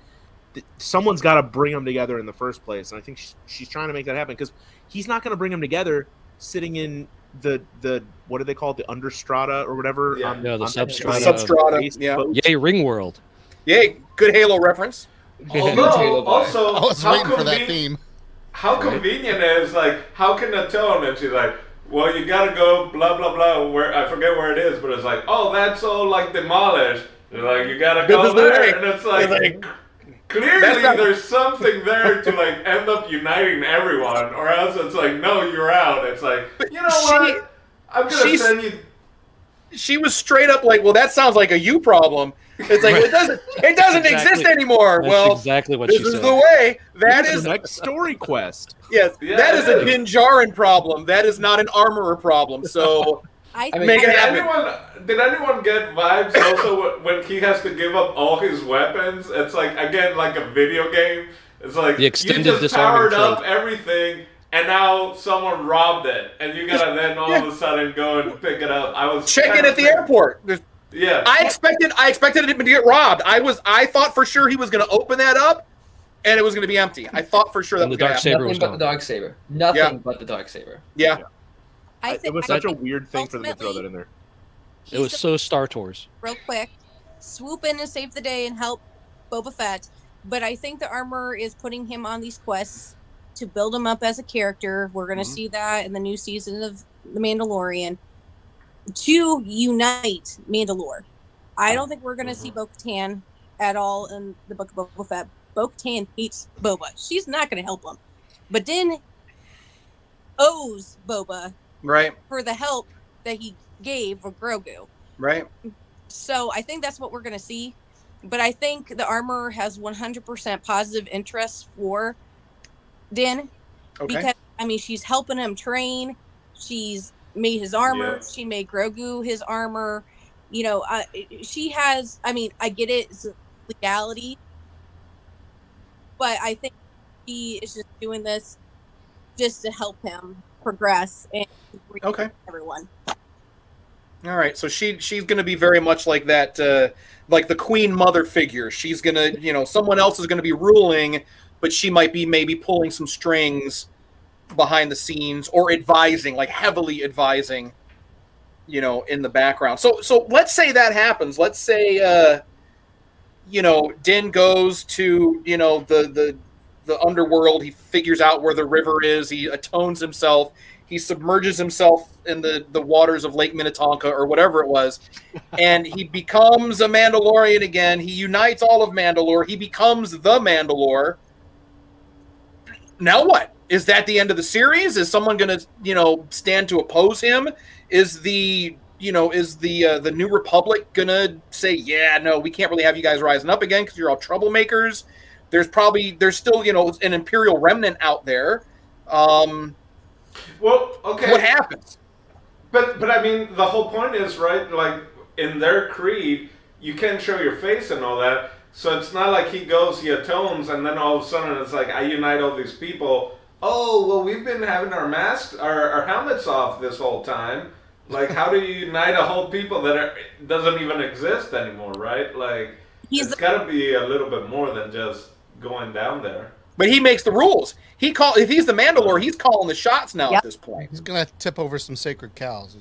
someone's got to bring them together in the first place, and I think she's trying to make that happen because he's not going to bring them together sitting in the what do they call it, the understrata or whatever? Yeah. Yeah, the on substrata. Substrata. space Yeah. boats. Yay, Ring World. Yay. Good Halo reference. Although, also, I was how waiting for that conven- theme. How convenient it is, like, how can atone? And she's like, well, you gotta go, blah, blah, blah, where, I forget where it is, but it's like, oh, that's all, like, demolished. They're like, you gotta This go is the there. way. And it's like, Like, clearly that's not- there's something there to, like, end up uniting everyone, or else it's like, no, you're out. It's like, you know what? I'm gonna she's- send you... She was straight up like, well, that sounds like a you problem. It's like, it doesn't Exactly. exist anymore. That's well, exactly what this she is said. the way. That Here's is, the next story quest. yes, Yeah, that is it a is. Din Djarin problem. That is not an armorer problem. So I I mean, make it Did happen. anyone get vibes also when he has to give up all his weapons? It's like, again, like a video game. It's like, The extended you just disarming powered up trait. everything, and now someone robbed it, and you gotta then all of a sudden go and pick it up. I was Check in kinda at the thinking- airport. Yeah. I expected him to get robbed. I thought for sure he was going to open that up, and it was going to be empty. I thought for sure that And the was gonna dark happen. saber was Nothing but gone. the dark saber. Nothing Yeah. but the dark saber. Yeah. It was such a weird thing for them to throw that in there. It was so Star Tours. real quick, swoop in and save the day and help Boba Fett. But I think the armor is putting him on these quests to build him up as a character. We're going to see that in the new season of The Mandalorian to unite Mandalore. I don't think we're going to see Bo-Katan at all in the Book of Boba Fett. Bo-Katan hates Boba. She's not going to help him. But Din owes Boba Right. for the help that he gave for Grogu. Right. So I think that's what we're going to see. But I think the armor has 100% positive interest for Din. Okay. Because, I mean, she's helping him train. She's made his armor. Yeah. She made Grogu his armor. You know, she has, I mean, I get it. It's a legality. But I think he is just doing this just to help him progress and reach Okay. everyone. All right, so she's going to be very much like that, like the queen mother figure. She's going to, someone else is going to be ruling, but she might be maybe pulling some strings behind the scenes or advising, like heavily advising, in the background. So let's say that happens. Let's say, Din goes to, the underworld. He figures out where the river is. He atones himself. He submerges himself in the waters of Lake Minnetonka or whatever it was, and he becomes a Mandalorian again. He unites all of Mandalore. He becomes the Mandalore. Now what? Is that the end of the series? Is someone going to, stand to oppose him? Is the New Republic going to say, yeah, no, we can't really have you guys rising up again because you're all troublemakers? There's still, an Imperial remnant out there. Well, okay. What happens? But I mean, the whole point is, right, like, in their creed, you can't show your face and all that, so it's not like he goes, he atones, and then all of a sudden it's like, I unite all these people. Oh, well, we've been having our masks, our helmets off this whole time. Like, how do you unite a whole people that doesn't even exist anymore, right? Like, it's got to be a little bit more than just going down there. But he makes the rules. If he's the Mandalore, he's calling the shots now at this point. He's gonna tip over some sacred cows.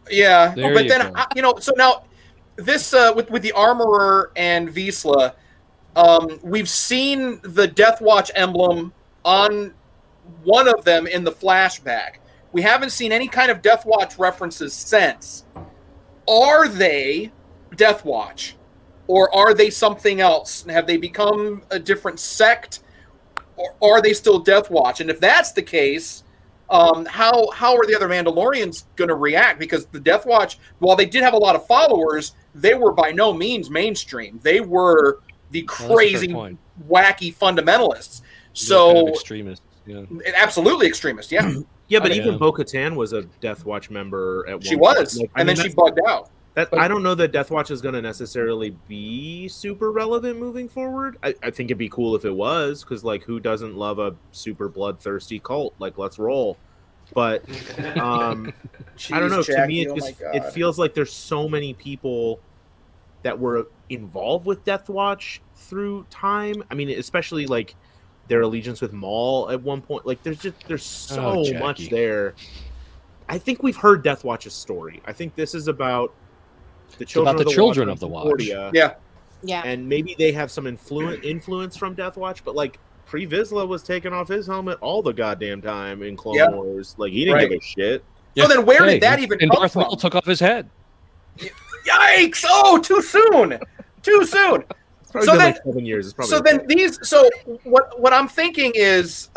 Yeah, There but you then go. so now this with the Armorer and Vizsla, we've seen the Death Watch emblem on one of them in the flashback. We haven't seen any kind of Death Watch references since. Are they Death Watch, or are they something else? Have they become a different sect? Or are they still Death Watch? And if that's the case, how are the other Mandalorians going to react? Because the Death Watch, while they did have a lot of followers, they were by no means mainstream. They were the crazy, wacky fundamentalists. So kind of extremists. Yeah. Absolutely extremist. Yeah. Yeah, but even Bo-Katan was a Death Watch member at one point. She was, and then she bugged out. I don't know that Death Watch is going to necessarily be super relevant moving forward. I think it'd be cool if it was, because, like, who doesn't love a super bloodthirsty cult? Like, let's roll. But I don't know. Jackie, to me, it feels like there's so many people that were involved with Death Watch through time. I mean, especially, like, their allegiance with Maul at one point. Like, there's so much there. I think we've heard Death Watch's story. I think this is about the children of the Watch. Yeah. And maybe they have some influence from Death Watch, but, like, Pre-Vizsla was taking off his helmet all the goddamn time in Clone Wars. Like, he didn't give a shit. So then where did that even come Darth from? Maul took off his head. Yikes! Oh, too soon. Too soon. It's So been then, like 7 years. It's probably so then these. So what I'm thinking is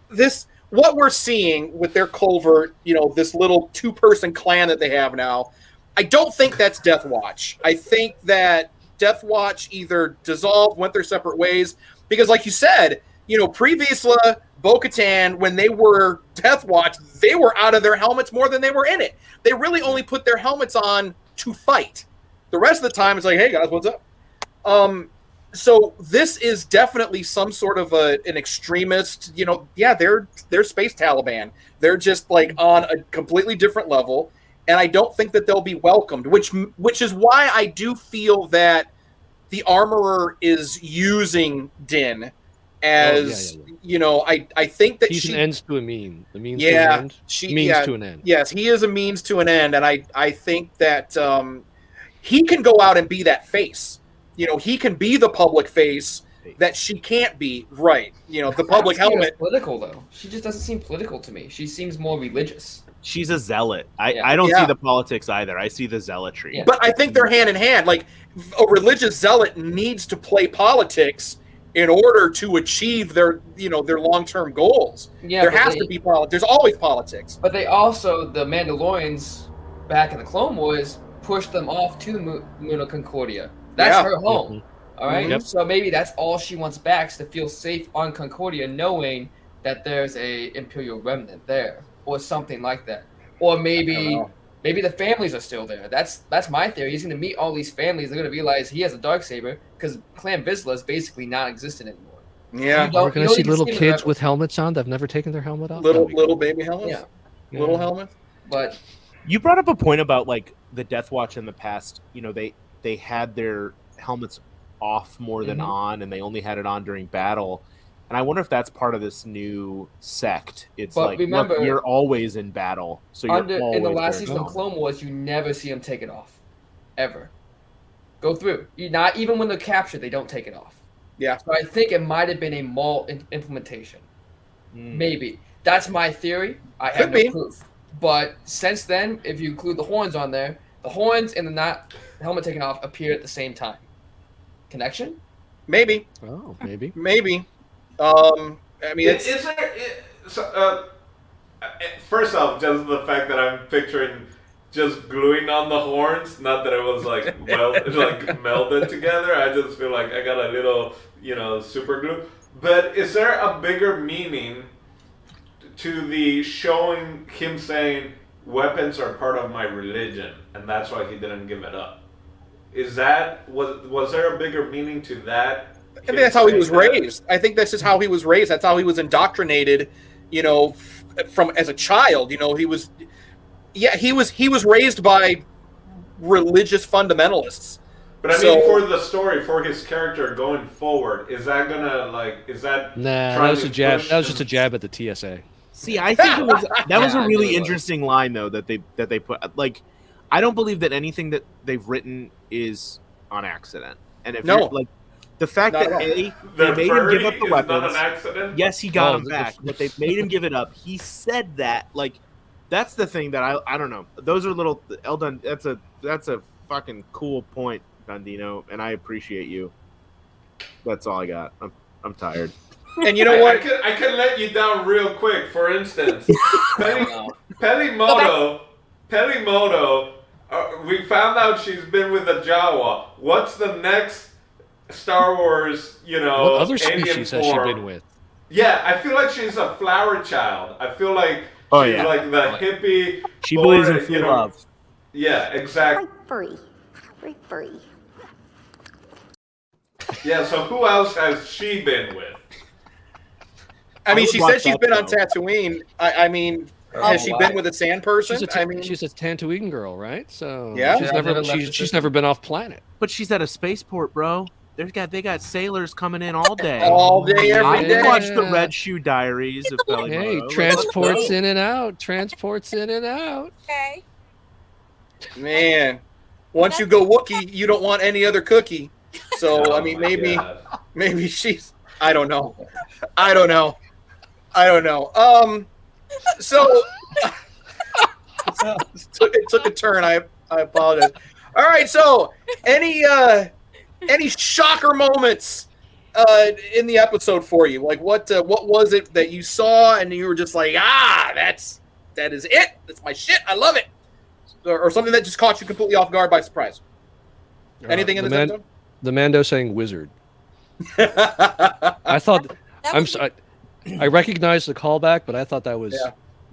this. What we're seeing with their covert, this little 2-person clan that they have now. I don't think that's Death Watch. I think that Death Watch either dissolved, went their separate ways, because, like you said, Pre-Vizsla, Bo-Katan, when they were Death Watch, they were out of their helmets more than they were in it. They really only put their helmets on to fight. The rest of the time, it's like, hey guys, what's up? So this is definitely some sort of an extremist. They're space Taliban. They're just like on a completely different level. And I don't think that they'll be welcomed, which is why I do feel that the Armorer is using Din as, I think that he's an ends to a mean. The means to an end. Means to an end. Yes, he is a means to an end. And I think that he can go out and be that face. He can be the public face that she can't be. Right. The public helmet. Political, though. She just doesn't seem political to me. She seems more religious. She's a zealot. I don't see the politics either. I see the zealotry. Yeah. But I think they're hand in hand. Like, a religious zealot needs to play politics in order to achieve their long-term goals. Yeah, there has to be politics. There's always politics. But they also, the Mandalorians back in the Clone Wars, pushed them off to Muna Concordia. That's her home. Mm-hmm. All right? Yep. So maybe that's all she wants back, is to feel safe on Concordia, knowing that there's a Imperial remnant there, or something like that. Or maybe the families are still there. That's my theory. He's going to meet all these families. They're going to realize he has a Darksaber, because Clan Vizsla is basically non-existent anymore. Yeah. We're going to see little kids with helmets on that have never taken their helmet off. Little baby helmets? Yeah. Little helmets? But You brought up a point about like the Death Watch in the past. You know, they had their helmets off more than on, and they only had it on during battle. And I wonder if that's part of this new sect. It's But like, remember, look, you're always in battle. So you're in the always last very season of calm. Clone Wars, you never see them take it off, ever. Go through. Not even when they're captured, they don't take it off. Yeah. So I think it might have been a Maul implementation. Maybe. That's my theory. I have no proof. But since then, if you include the horns on there, the horns and the helmet taken off appear at the same time. Connection? Maybe. Oh, maybe. Maybe. I mean, it's... First off, just the fact that I'm picturing just gluing on the horns, not that it was like melded together. I just feel like I got a little, super glue. But is there a bigger meaning to the showing him saying weapons are part of my religion, and that's why he didn't give it up? Was there a bigger meaning to that? I think that's how he was raised. I think that's just how he was raised. That's how he was indoctrinated, from as a child. He was raised by religious fundamentalists. But I mean, for the story, for his character going forward, is that gonna Nah, that was a jab. That was just a jab at the TSA. See, I think that was a really interesting line though that they put. Like, I don't believe that anything that they've written is on accident. And if you're like the fact that they made him give up the weapons, not an accident? Yes, he got them back, but they made him give it up. He said that. Like, that's the thing that I don't know. Those are little Eldon. That's a fucking cool point, Dundino, and I appreciate you. That's all I got. I'm tired. And you know what? I can let you down real quick. For instance, Pelimoto. We found out she's been with a Jawa. What's the next Star Wars? What other alien species has she been with? Yeah, I feel like she's a flower child. I feel like she's like the hippie. She believes in free love. Yeah, exactly. Free. Very free. Yeah, so who else has she been with? I mean, she said she's been on Tatooine. I mean, has she been with a sand person? She's a Tatooine girl, right? So yeah, she's never been off planet. But she's at a spaceport, bro. They got sailors coming in all day. All day, every day. I watched the Red Shoe Diaries of Belly. Hey, transports in and out. Transports in and out. Okay. Man, once you go Wookiee, you don't want any other cookie. So I mean, maybe she's. I don't know. So it took a turn. I apologize. All right. So any shocker moments in the episode for you? Like what was it that you saw and you were just like, that is it. That's my shit. I love it. Or something that just caught you completely off guard by surprise. Anything in this episode? The Mando saying wizard. I thought I recognized the callback, but I thought that was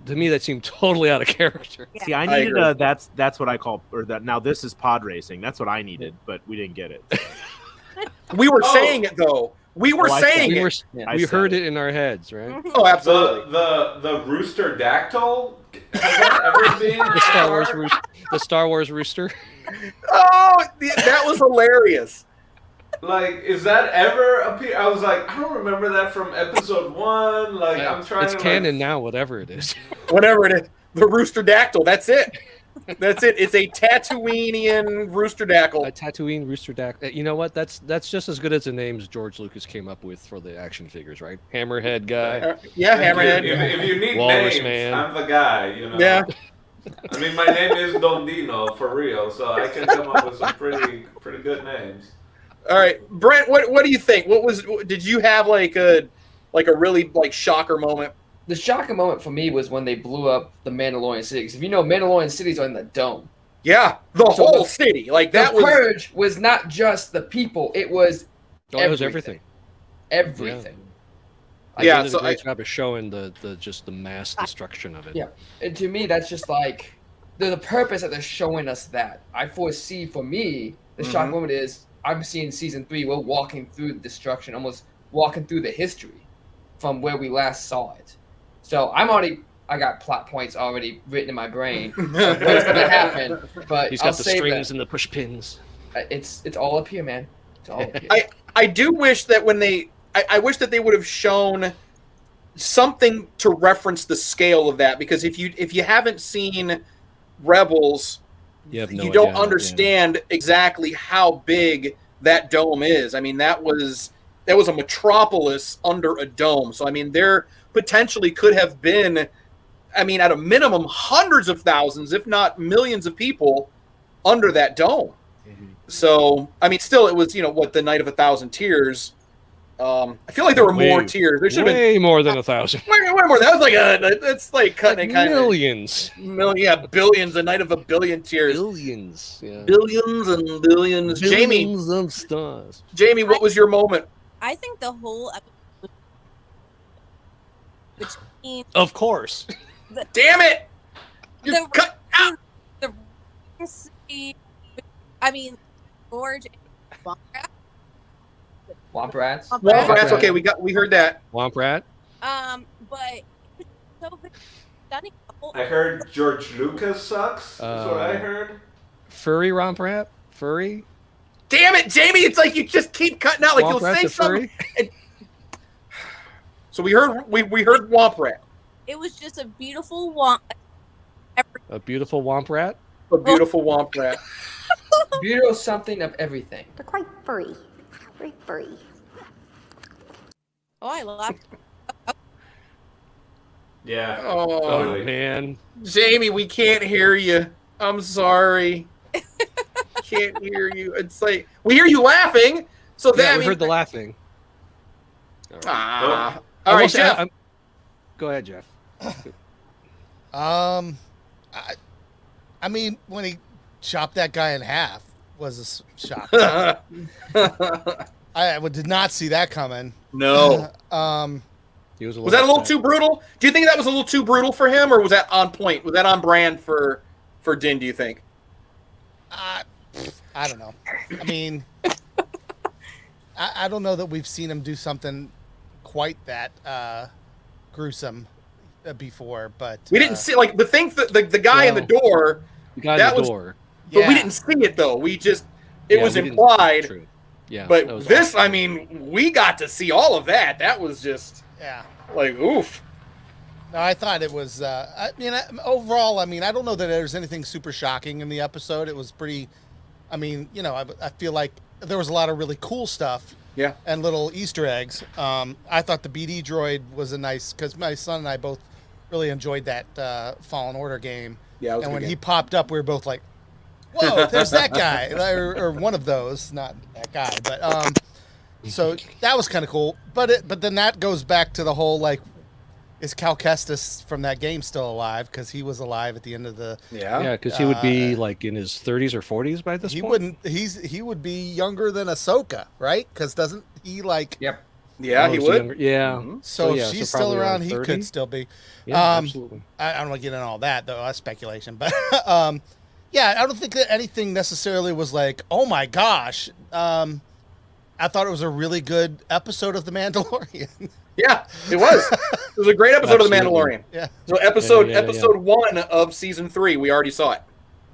to me that seemed totally out of character. Yeah. See, I needed that's what I call now this is pod racing. That's what I needed, but we didn't get it. We were saying it though. We heard it in our heads, right? Oh, absolutely. The rooster dactyl. Has that ever been the Star Wars rooster? Oh, that was hilarious. Like, is that ever appear? I was like, I don't remember that from episode 1. Like, I'm trying to. It's canon now, whatever it is. Whatever it is. The rooster dactyl. That's it. That's it. It's a Tatooinean rooster dactyl. A Tatooine rooster dactyl. You know what? That's just as good as the names George Lucas came up with for the action figures, right? Hammerhead guy. Hammerhead. If you need Walrus names, Man. I'm the guy. Yeah. I mean, my name is Dondino for real, so I can come up with some pretty good names. All right, Brent. What do you think? Did you have like a really shocker moment? The shocker moment for me was when they blew up the Mandalorian city. Because if you know, Mandalorian cities are in the dome. Yeah, the whole city. Like that was. The Purge was not just the people; it was. It was everything. Everything. Yeah, they did a great job of showing the mass destruction of it. Yeah, and to me, that's just like the purpose that they're showing us. That I foresee for me, the shock moment is I'm seeing season 3. We're walking through the destruction, almost walking through the history from where we last saw it. So I'm already I got plot points already written in my brain of what's gonna happen. But He's I'll got the save strings that. and the push pins. It's all up here, man. It's all up here. I do wish that when I wish that they would have shown something to reference the scale of that, because if you haven't seen Rebels, You have no you don't idea, understand exactly how big that dome is. I mean, that was a metropolis under a dome. So I mean, there potentially could have been, I mean, at a minimum, hundreds of thousands, if not millions of people under that dome. So, I mean, still, it was, what, the Night of 1,000 Tears. I feel like there were more tears. There should have been way more than 1,000. way more. That was like that's like cutting it kind Millions. of billions. A night of 1 billion tears. Billions. Yeah. Billions and billions. Billions of stars. Jamie, what was your moment? I think the whole episode between Of course. Damn it! You the cut out. the scene, I mean, George and Womp-Rat. Womp rats. Womp Well, Rat. that's okay. We heard that. Womp Rat. But it was so very stunning. The whole I heard George Lucas sucks. That's what I heard. Furry Romp Rat? Furry? Damn it, Jamie! It's like you just keep cutting out. Like Womp you'll Rat say to something. furry? So we heard Womp Rat, It was just a beautiful womp. A beautiful Womp Rat? a beautiful Womp Rat. Beautiful something of everything. They're quite furry. Very furry. Oh, I laughed. Yeah. Oh, Really. Man. Jamie, we can't hear you. I'm sorry. Can't hear you. It's like we hear you laughing. So Yeah, that we means heard the laughing. All right. all I will right, say- Jeff. Go ahead, Jeff. I mean, when he chopped that guy in half was a shock. I did not see that coming. No. He was Was that a little upset. too brutal? Do you think that was a little too brutal for him, or was that on point? Was that on brand for Din, do you think? I don't know. I mean, I don't know that we've seen him do something quite that gruesome before, but We didn't see, like, the thing, the guy in the Well, door, The guy that in the was- door. but yeah. we didn't see it, though. We just, it Yeah, was we didn't- implied. True. Yeah. that But was this, awesome. I mean, we got to see all of that. That was just, Yeah. like, oof. No, I thought it was. I mean, overall, I mean, I don't know that there's anything super shocking in the episode. It was pretty. I mean, I feel like there was a lot of really cool stuff. Yeah. And little Easter eggs. I thought the BD droid was a nice, because my son and I both really enjoyed that Fallen Order game. Yeah, it was a And good when game. he popped up, we were both like, "Whoa, there's that guy," or one of those, not that guy, but so that was kind of cool. But then that goes back to the whole like, is Cal Kestis from that game still alive? Because he was alive at the end of the. Yeah, because he would be like in his 30s or 40s by this He point. wouldn't. He would be younger than Ahsoka, right? Because doesn't he like? Yep. Yeah, Oh, he is would. younger? Yeah. Mhm. So yeah, if so she's still probably around, around he 30? could still be. Yeah, absolutely. I don't want to get into all that though. That's speculation, but yeah, I don't think that anything necessarily was like, oh my gosh. I thought it was a really good episode of The Mandalorian. Yeah, it was. It was a great episode of The Absolutely. Mandalorian. Yeah, So episode Yeah. episode 1 of season 3, we already saw it.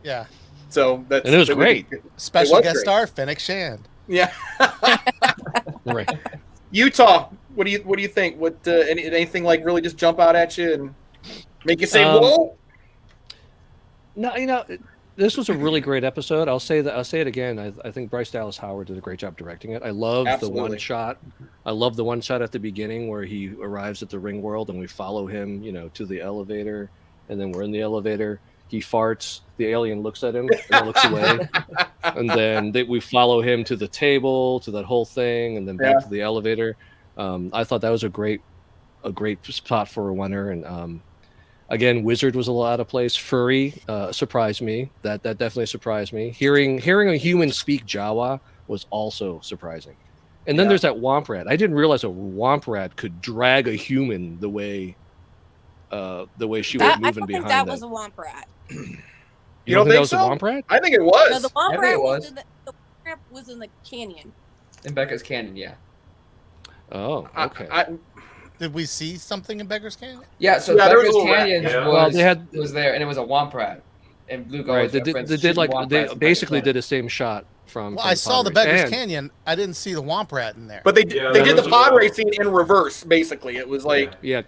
yeah. So that's And it was that great. Special was guest great. star Fennec Shand. Yeah. Right. Utah, what do you think? What anything like really just jump out at you and make you say whoa? No, this was a really great episode. I'll say it again. I think Bryce Dallas Howard did a great job directing it. I love Absolutely. the one shot. I love the one shot at the beginning where he arrives at the ring world and we follow him, to the elevator, and then we're in the elevator. He farts. The alien looks at him and then looks away, and then we follow him to the table, to that whole thing, and then back Yeah. to the elevator. I thought that was a great spot for a winner, and again, Wizard was a lot of place. Furry surprised me. That definitely surprised me. Hearing a human speak Jawa was also surprising. And then Yeah. there's that Womp Rat. I didn't realize a Womp Rat could drag a human the way she was I moving don't think behind that that. was a Womp Rat. You don't think that was so? a Womp Rat? I think it No, was. the Womp think Rat it was was. in the Womp Rat was in the canyon. In Becca's canon, yeah. Oh, okay. Did we see something in Beggar's Canyon? Yeah, so Yeah, there was a Becker's little rat, Canyon yeah. Well, they had- was there, and it was a Womp Rat. And Luke Right. always They did referenced they shooting basically Becker's did Canyon. the same shot from. Well, from I saw the Pod Beggar's Race. And- Canyon. I didn't see the Womp Rat in there. But they Yeah, they that did the was pod a- racing in reverse. Basically, it was like Yeah,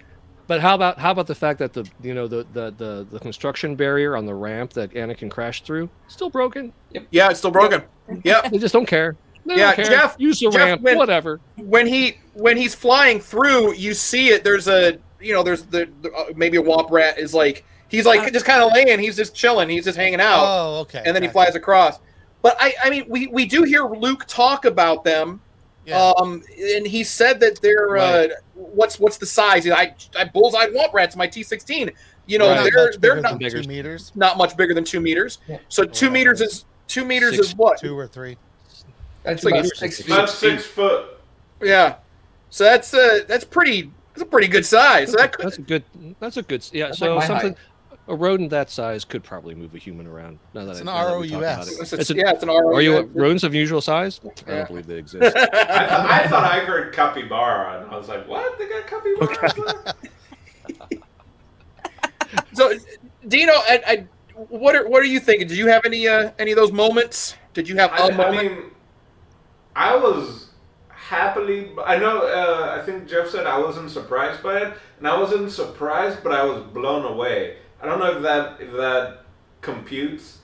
but how about the fact that the construction barrier on the ramp that Anakin crashed through still broken? yeah, it's still broken. Yeah. They just don't care. They Yeah, don't care. Jeff- Use the Jeff, ramp, when- whatever. When he's flying through, you see it. There's a there's the maybe a Womp Rat is like he's like just kind of laying. He's just chilling. He's just hanging out. Oh, okay. And then he gotcha. flies across. But I mean, we do hear Luke talk about them. Yeah. And he said that they're Right. what's the size? I bullseyed Womp Rats in my T16. You know, Right. Not they're much bigger not than 2 meters. not much bigger than 2 meters. Yeah. So 2 meters is 2 meters is what? 2 or 3. That's Like- about 6 feet. About 6 foot. Yeah. So that's a pretty good size. So that could, That's a good. Yeah. That's So like my something. A rodent that size could probably move a human around. Now that It's I- an now that we talk ROUS. about it. it's It's an RO. Are you rodents of unusual size? I Yeah. don't believe they exist. I thought I heard capybara, and I was like, what? They got capybara? So, Dino, what are you thinking? Did you have any of those moments? Did you have a I moment? mean, I was happily. I know. I think Jeff said I wasn't surprised by it, and I wasn't surprised, but I was blown away. I don't know if that computes,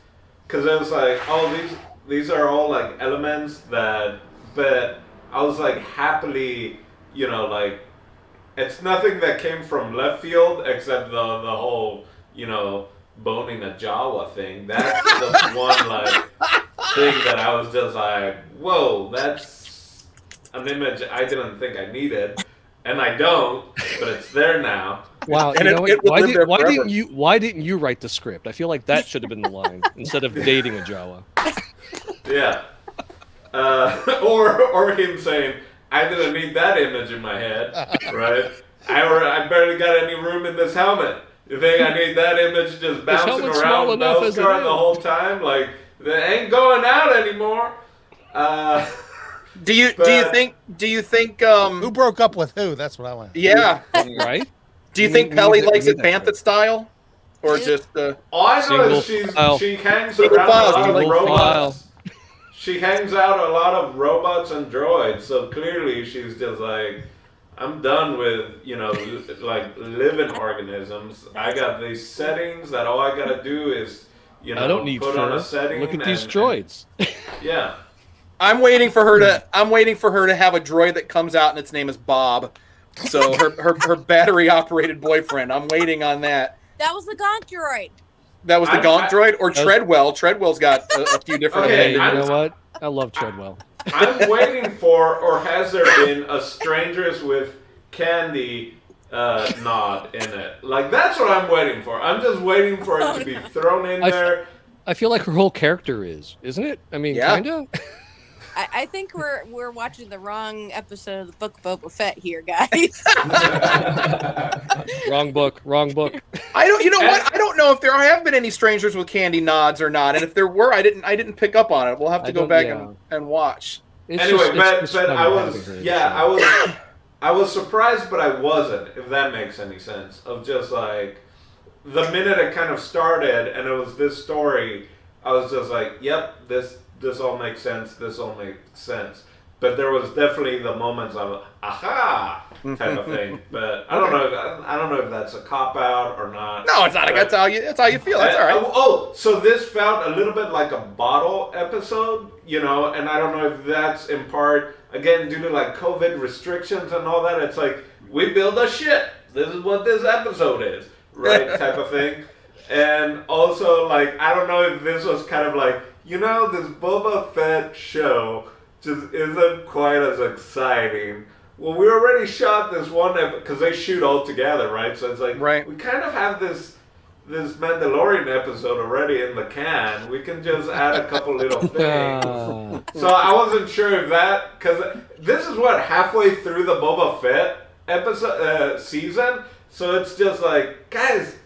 because it was like, oh, these are all like elements that. But I was like happily, like it's nothing that came from left field except the whole, boning a Jawa thing. That's the one like thing that I was just like, whoa, that's an image I didn't think I needed, and I don't, but it's there now. Wow. And You know it what? would live there forever. Why didn't you write the script? I feel like that should have been the line instead of dating a Jawa. Yeah. Or him saying, I didn't need that image in my head, right? I barely got any room in this helmet. You think I need that image just bouncing helmet's small around enough as it Bellscar is. the whole time? Like, they ain't going out anymore. Do you think Who broke up with who? That's what I want. yeah? Right? Do you We think need Pelly that- we likes need it that Bantha style, or just All I know is Single file. she hangs Single around file, a lot of single robots. She hangs out a lot of robots and droids, so clearly she's just like, I'm done with, like living organisms. I got these settings that all I gotta do is, I don't need put on a fur. setting. Look at these and- droids. Yeah. I'm waiting for her to have a droid that comes out and its name is Bob. So her battery operated boyfriend. I'm waiting on that. That was the Gonk droid. That was the Gonk droid or That was- Treadwell. Treadwell's got a few different. Okay, Hey, you I'm- know what? I love Treadwell. I'm waiting for, or has there been a Strangers with Candy nod in it? Like, that's what I'm waiting for. I'm just waiting for it to be thrown in there. I feel like her whole character isn't it? I mean, Yeah. kind of. I think we're watching the wrong episode of the Book of Boba Fett here, guys. Wrong book. I don't. You know what? I don't know if there have been any Strangers with Candy nods or not. And if there were, I didn't pick up on it. We'll have to I go don't- back yeah. and watch. It's Anyway, just- but it's fun I having was her in the show. I was surprised, but I wasn't. If that makes any sense, of just like the minute it kind of started and it was this story, I was just like, yep, this all makes sense. This all makes sense. But there was definitely the moments of aha type of thing. But I don't know if that's a cop out or not. No, it's not. But- That's how you feel. That's all right. Oh, so this felt a little bit like a bottle episode, and I don't know if that's in part, again, due to like COVID restrictions and all that. It's like, we build a ship. This is what this episode is, right? Type of thing. And also, like, I don't know if this was kind of like, this Boba Fett show just isn't quite as exciting. Well, we already shot this one because they shoot all together, right? So it's like, Right. we kind of have this Mandalorian episode already in the can. We can just add a couple little things. So I wasn't sure if that, because this is what, halfway through the Boba Fett episode season. So it's just like, guys,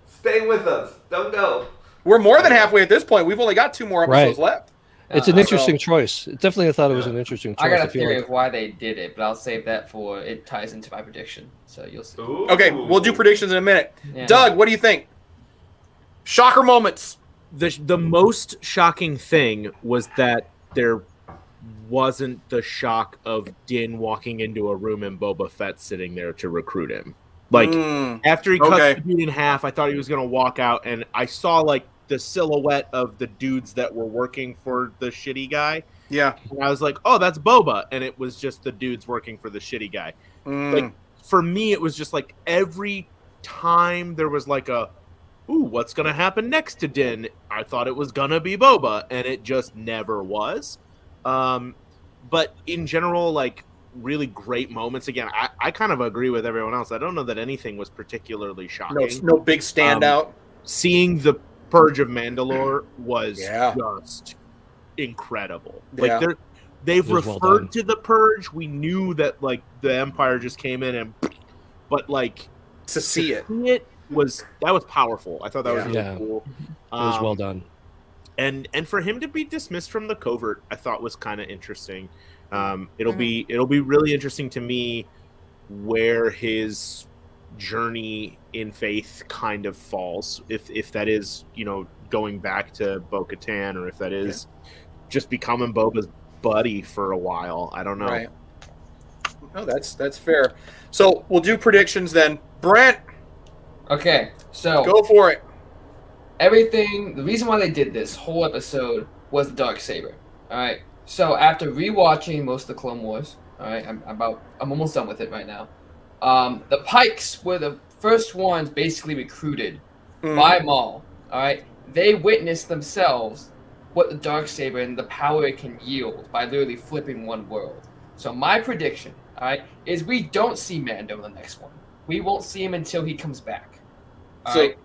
stay with us. Don't go. We're more than halfway at this point. We've only got 2 more episodes left. It's an interesting choice. Definitely, I thought it was an interesting choice. I got a feel theory like of why they did it, but I'll save that for it ties into my prediction. So you'll see. Ooh. Okay, we'll do predictions in a minute. Yeah. Doug, what do you think? Shocker moments. The most shocking thing was that there wasn't the shock of Din walking into a room and Boba Fett sitting there to recruit him. Like after he cuts the dude in half, I thought he was gonna walk out, and I saw like the silhouette of the dudes that were working for the shitty guy. Yeah. And I was like, oh, that's Boba, and it was just the dudes working for the shitty guy. Like for me, it was just like every time there was like a ooh, what's gonna happen next to Din? I thought it was gonna be Boba, and it just never was. But in general, like really great moments. Again, I kind of agree with everyone else. I don't know that anything was particularly shocking. No big standout. Seeing the Purge of Mandalore was Yeah. just incredible. Yeah. Like they've It was well referred done. to the Purge. We knew that like the Empire just came in and, but like To see it. that was powerful. I thought that was really Yeah. cool. it was well done. And for him to be dismissed from the covert, I thought was kind of interesting. It'll be really interesting to me where his journey in faith kind of falls. If that is, going back to Bo-Katan, or if that is just becoming Boba's buddy for a while. I don't know. Right. No, that's fair. So we'll do predictions then. Brent, Okay, so go for it. the reason why they did this whole episode was the Darksaber. Alright. So after rewatching most of the Clone Wars, alright, I'm almost done with it right now. The Pikes were the first ones basically recruited by Maul. Alright. They witnessed themselves what the Darksaber and the power it can yield by literally flipping one world. So my prediction, alright, is we don't see Mando in the next one. We won't see him until he comes back. Alright.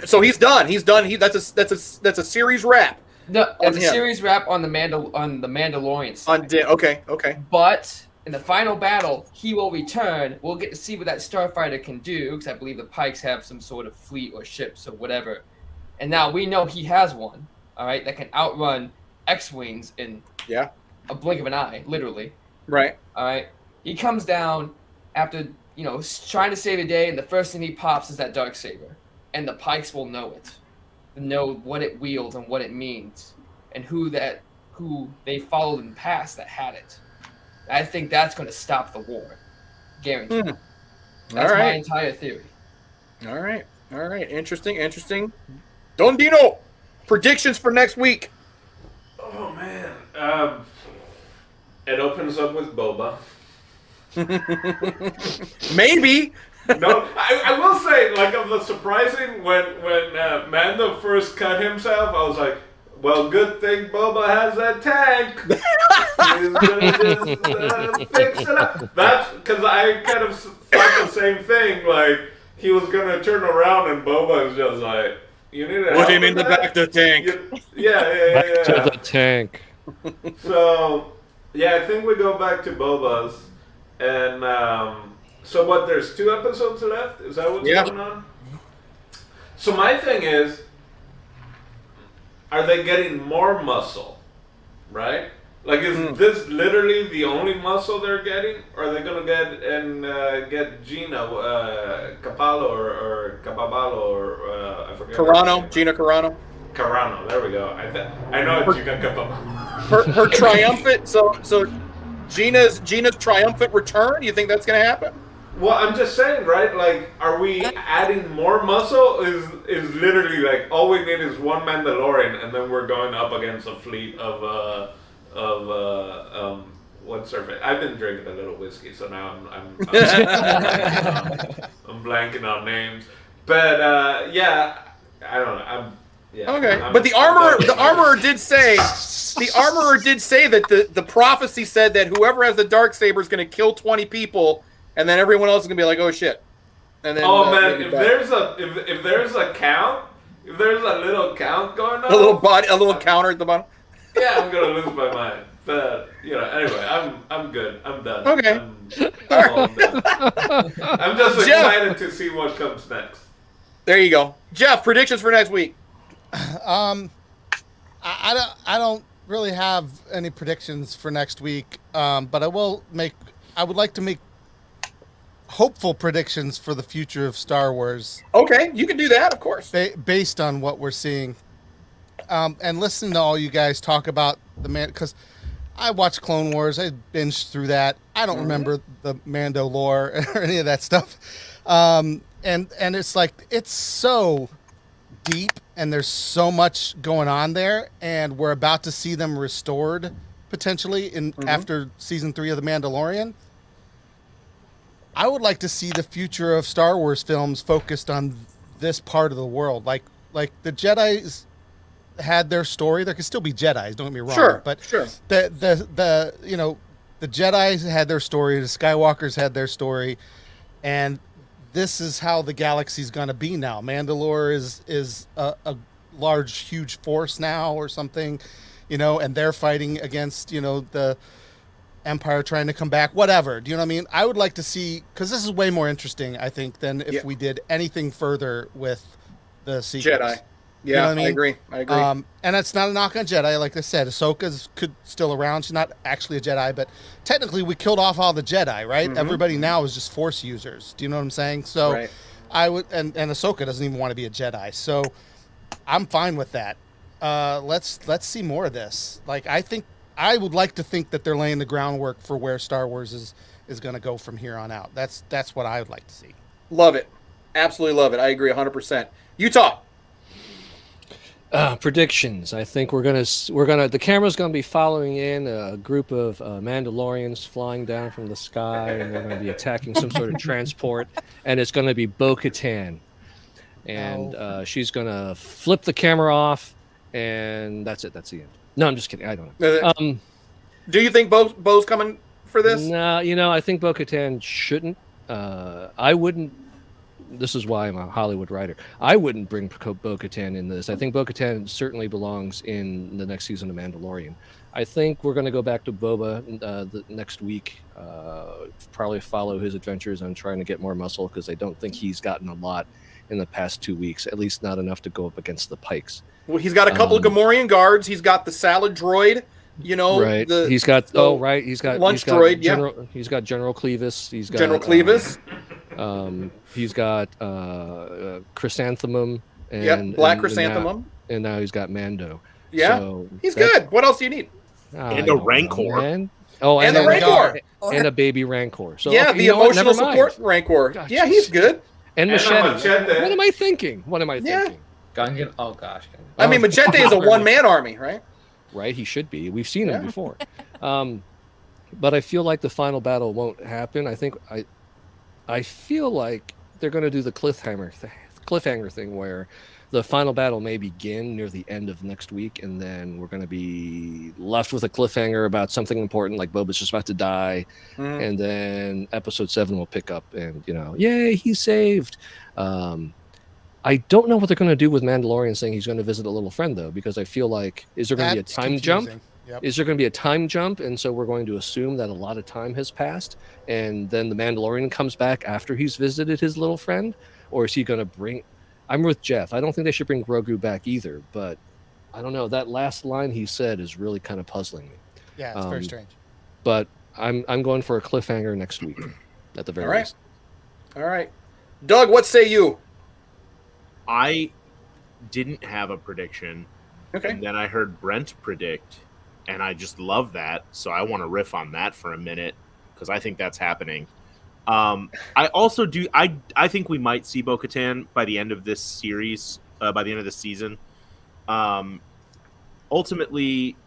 So he's done. He's done. That's a series wrap. No, it's a him. series wrap on the Mandalorian side. Okay. But in the final battle, he will return. We'll get to see what that starfighter can do, because I believe the Pikes have some sort of fleet or ships or whatever. And now we know he has one, all right, that can outrun X-Wings in a blink of an eye, literally. Right. All right. He comes down after, trying to save the day, and the first thing he pops is that Darksaber. And the Pikes will know it. Know what it wields and what it means, and who they followed in the past that had it. I think that's going to stop the war, guaranteed. That's my entire theory. All right. Interesting. Don Dino, predictions for next week. Oh man, it opens up with Boba. Maybe. No, I will say, like, of the surprising when Mando first cut himself, I was like, well, good thing Boba has that tank. He's gonna just fix it up. That's because I kind of thought the same thing. Like, he was gonna turn around and Boba is just like, you need to Put him in the back of the tank. Yeah. Back to the tank. So, yeah, I think we go back to Boba's, and so what? There's 2 episodes left. Is that what's going on? So my thing is, are they getting more muscle? Right? Like, is this literally the only muscle they're getting? Or are they gonna get Gina Capallo or Capabalo or I forget. Gina Carano. Carano. There we go. I know it's Gina Capabalo. Her triumphant. So Gina's triumphant return. You think that's gonna happen? Well, I'm just saying, right? Like, are we adding more muscle? Is literally like all we need is one Mandalorian, and then we're going up against a fleet of what's her face? I've been drinking a little whiskey, so now I'm blanking on names. But yeah, I don't know. But the armorer did say that the prophecy said that whoever has the Darksaber is going to kill 20 people. And then everyone else is gonna be like, "Oh shit!" And then man, if there's a count, if there's a little count going on, a little counter at the bottom. Yeah, I'm gonna lose my mind. But anyway, I'm good. I'm done. Okay. I'm done. I'm just excited to see what comes next. There you go, Jeff. Predictions for next week. I don't really have any predictions for next week, but I would like to make hopeful predictions for the future of Star Wars. Okay, you can do that, of course. Based on what we're seeing. And listening to all you guys talk about the man, because I watched Clone Wars, I binged through that. I don't remember the Mando lore or any of that stuff. And it's like, it's so deep and there's so much going on there, and we're about to see them restored potentially in after season 3 of The Mandalorian. I would like to see the future of Star Wars films focused on this part of the world. Like the Jedi's had their story. There could still be Jedis, don't get me wrong. Sure, but sure. The Jedis had their story, the Skywalkers had their story, and this is how the galaxy's gonna be now. Mandalore is a large, huge force now or something, and they're fighting against, the Empire trying to come back, whatever. Do you know what I mean? I would like to see, because this is way more interesting, I think, than if we did anything further with the sequels. Jedi. Yeah, you know what I mean? I agree. And it's not a knock on Jedi. Like I said, Ahsoka's still around. She's not actually a Jedi, but technically we killed off all the Jedi, right? Everybody now is just Force users. Do you know what I'm saying? So Right. I would, and Ahsoka doesn't even want to be a Jedi. So I'm fine with that. Let's see more of this. Like, I would like to think that they're laying the groundwork for where Star Wars is going to go from here on out. That's what I would like to see. Love it. Absolutely love it. I agree 100%. Utah. Predictions. I think the camera's gonna be following in a group of Mandalorians flying down from the sky, and they're gonna be attacking some sort of transport, and it's gonna be Bo-Katan, and she's gonna flip the camera off, and that's it. That's the end. No, I'm just kidding. I don't know. Do you think Bo's coming for this? No, I think Bo-Katan shouldn't. I wouldn't. This is why I'm a Hollywood writer. I wouldn't bring Bo-Katan in this. I think Bo-Katan certainly belongs in the next season of Mandalorian. I think we're going to go back to Boba the next week. Probably follow his adventures on trying to get more muscle, because I don't think he's gotten a lot in the past 2 weeks. At least not enough to go up against the Pikes. Well, he's got a couple of Gamorrean guards. He's got the salad droid. Right. He's got lunch droid. General, he's got General Clevis. He's got General Clevis. He's got Chrysanthemum. And Black Chrysanthemum. And now he's got Mando. Yeah, so he's good. What else do you need? And a Rancor. And the Rancor. And a baby Rancor. So yeah, the emotional support Rancor. Gosh, yeah, he's good. And Machete. What am I thinking? Gungan. Oh gosh. I mean, Machete is a one-man army, right? Right, he should be. We've seen him before. But I feel like the final battle won't happen. I feel like they're going to do the cliffhanger thing where the final battle may begin near the end of next week, and then we're going to be left with a cliffhanger about something important, like Boba's just about to die, and then episode 7 will pick up, and yay, he's saved. I don't know what they're going to do with Mandalorian saying he's going to visit a little friend, though, because I feel like, is there going to be a time jump? Yep. Is there going to be a time jump? And so we're going to assume that a lot of time has passed, and then the Mandalorian comes back after he's visited his little friend? Or is he going to bring... I'm with Jeff. I don't think they should bring Grogu back either, but I don't know. That last line he said is really kind of puzzling me. Yeah, it's very strange. But I'm going for a cliffhanger next week, at the very least. All right. Doug, what say you? I didn't have a prediction. Okay. And then I heard Brent predict, and I just love that. So I want to riff on that for a minute, because I think that's happening. I also do. I think we might see Bo-Katan by the end of this series, by the end of the season. Ultimately,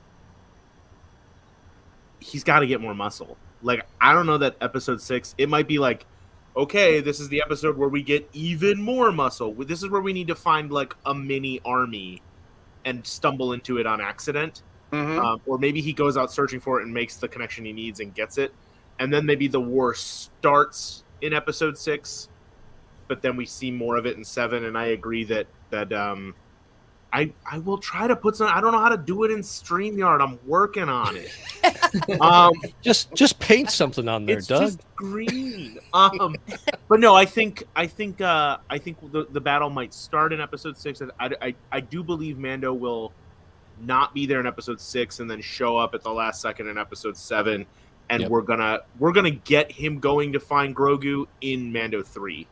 he's got to get more muscle. Like, I don't know that episode 6, it might be like, okay, this is the episode where we get even more muscle. This is where we need to find like a mini army and stumble into it on accident. Or maybe he goes out searching for it and makes the connection he needs and gets it. And then maybe the war starts in episode 6, but then we see more of it in 7. And I agree that I will try to put some. I don't know how to do it in StreamYard. I'm working on it. Just paint something on there, it's Doug. Just green. But no, I think the battle might start in episode 6. I do believe Mando will not be there in episode 6 and then show up at the last second in episode 7, and Yep. we're gonna get him going to find Grogu in Mando 3.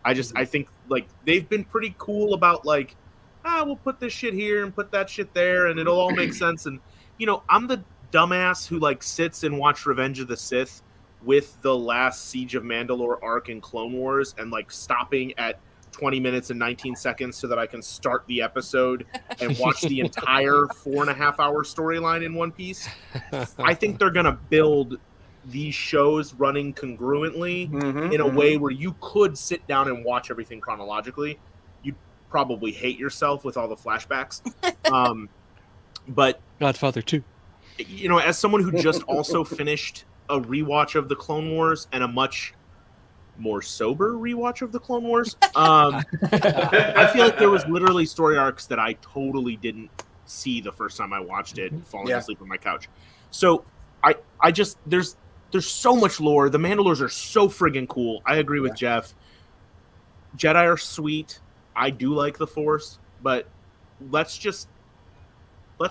I think like they've been pretty cool about like, we'll put this shit here and put that shit there and it'll all make sense. And I'm the dumbass who like sits and watch Revenge of the Sith with the last Siege of Mandalore arc in Clone Wars and like stopping at 20 minutes and 19 seconds so that I can start the episode and watch the entire 4.5-hour storyline in one piece. I think they're gonna build these shows running congruently in a way where you could sit down and watch everything chronologically. You'd probably hate yourself with all the flashbacks. But Godfather 2. as someone who just also finished a rewatch of the Clone Wars and a much more sober rewatch of the Clone Wars, I feel like there was literally story arcs that I totally didn't see the first time I watched it, falling asleep on my couch. So I just there's so much lore. The Mandalores are so friggin' cool. I agree with Jeff. Jedi are sweet. I do like the Force, but let's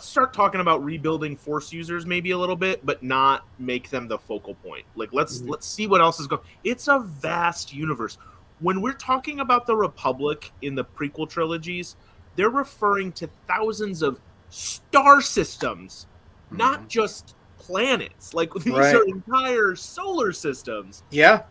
start talking about rebuilding Force users maybe a little bit, but not make them the focal point. Like let's see what else is going. It's a vast universe. When we're talking about the Republic in the prequel trilogies, they're referring to thousands of star systems, not just planets. Like these are entire solar systems. Yeah.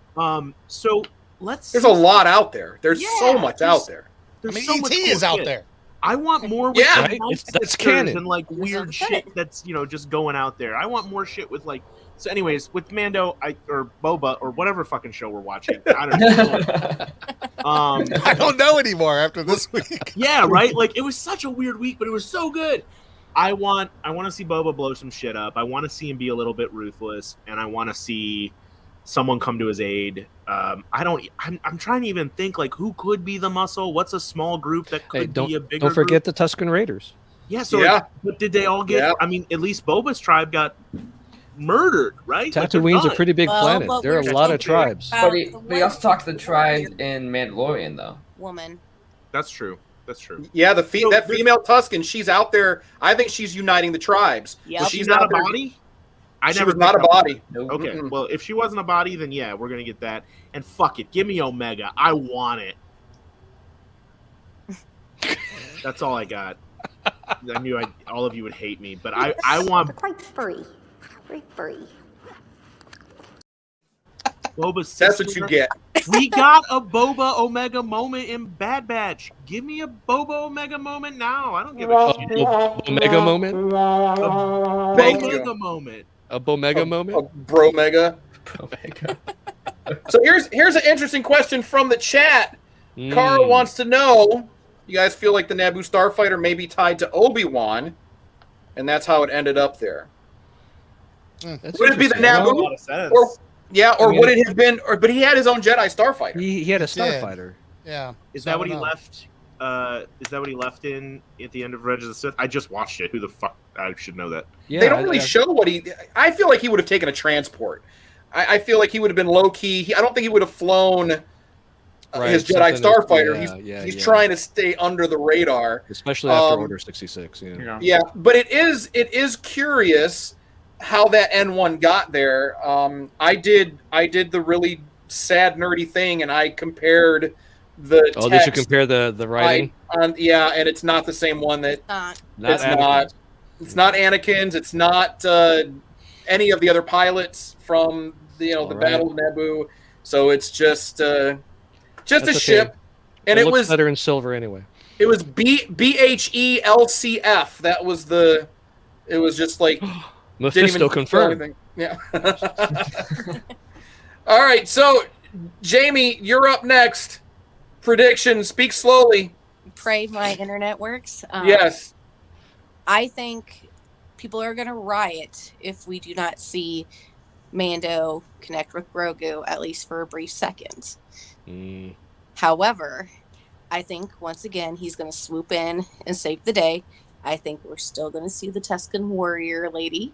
So let's. There's a lot out there. There's so much out there. There's I mean, so much ET cool is out shit. there. I want more with Yeah, like, right? That's monsters canon. and like weird shit that's just going out there. I want more shit with like. So, anyways, with Mando or Boba or whatever fucking show we're watching, I don't know. I don't know anymore after this week. Yeah, right. Like it was such a weird week, but it was so good. I want to see Boba blow some shit up. I want to see him be a little bit ruthless, and I want to see someone come to his aid. I'm trying to even think like who could be the muscle. What's a small group that could be a bigger? Don't forget group? the Tusken Raiders. Yeah. So, like, but did they all get? Yeah. I mean, at least Boba's tribe got murdered, right? Tatooine's a pretty big planet. but There are we're a lot of still tribes. about But he also talked to the tribe in Mandalorian, though. woman. That's true. That's true. Yeah, that female Tusken, she's out there. I think she's uniting the tribes. Yep. Was she not a out there- body? She was not a picked up on body. that. Okay, well, if she wasn't a body, then yeah, we're gonna get that. And fuck it, give me Omega. I want it. That's all I got. I knew all of you would hate me, but I want Quite furry. Very furry. Boba's That's sister. what you get. We got a Boba Omega moment in Bad Batch. Give me a Boba Omega moment now. I don't give a shit. Omega moment? Thank Omega you. moment. A Bomega moment? A bro mega. So here's an interesting question from the chat. Carl wants to know, you guys feel like the Naboo starfighter may be tied to Obi-Wan, and that's how it ended up there. That's Would it be the interesting. A lot of Naboo? sense. Or would it have been? But he had his own Jedi starfighter. He had a He did. starfighter. Yeah. Is So that I what he don't know. left? Is that what he left in at the end of Revenge of the Sith? I just watched it. Who the fuck? I should know that. Yeah, They don't really show what he. I feel like he would have taken a transport. I feel like he would have been low key. I don't think he would have flown his Jedi starfighter. He's trying to stay under the radar, especially after Order 66. Yeah. Yeah, but it is curious how that N1 got there. I did the really sad nerdy thing, and I compared the. Oh, text did you compare the writing? and it's not the same one that. Not. It's Anakin's. not. It's not Anakin's. It's not any of the other pilots from the Right. Battle of Naboo. So it's just a That's okay. ship, and it looks was better in silver anyway. it was BHELCF. That was the. It was just like Mephisto confirmed. anything. Yeah. All right, so Jamie, you're up next. Prediction. Speak slowly. Pray my internet works. Yes. I think people are going to riot if we do not see Mando connect with Grogu, at least for a brief second. However, I think once again he's going to swoop in and save the day. I think we're still going to see the Tusken warrior lady.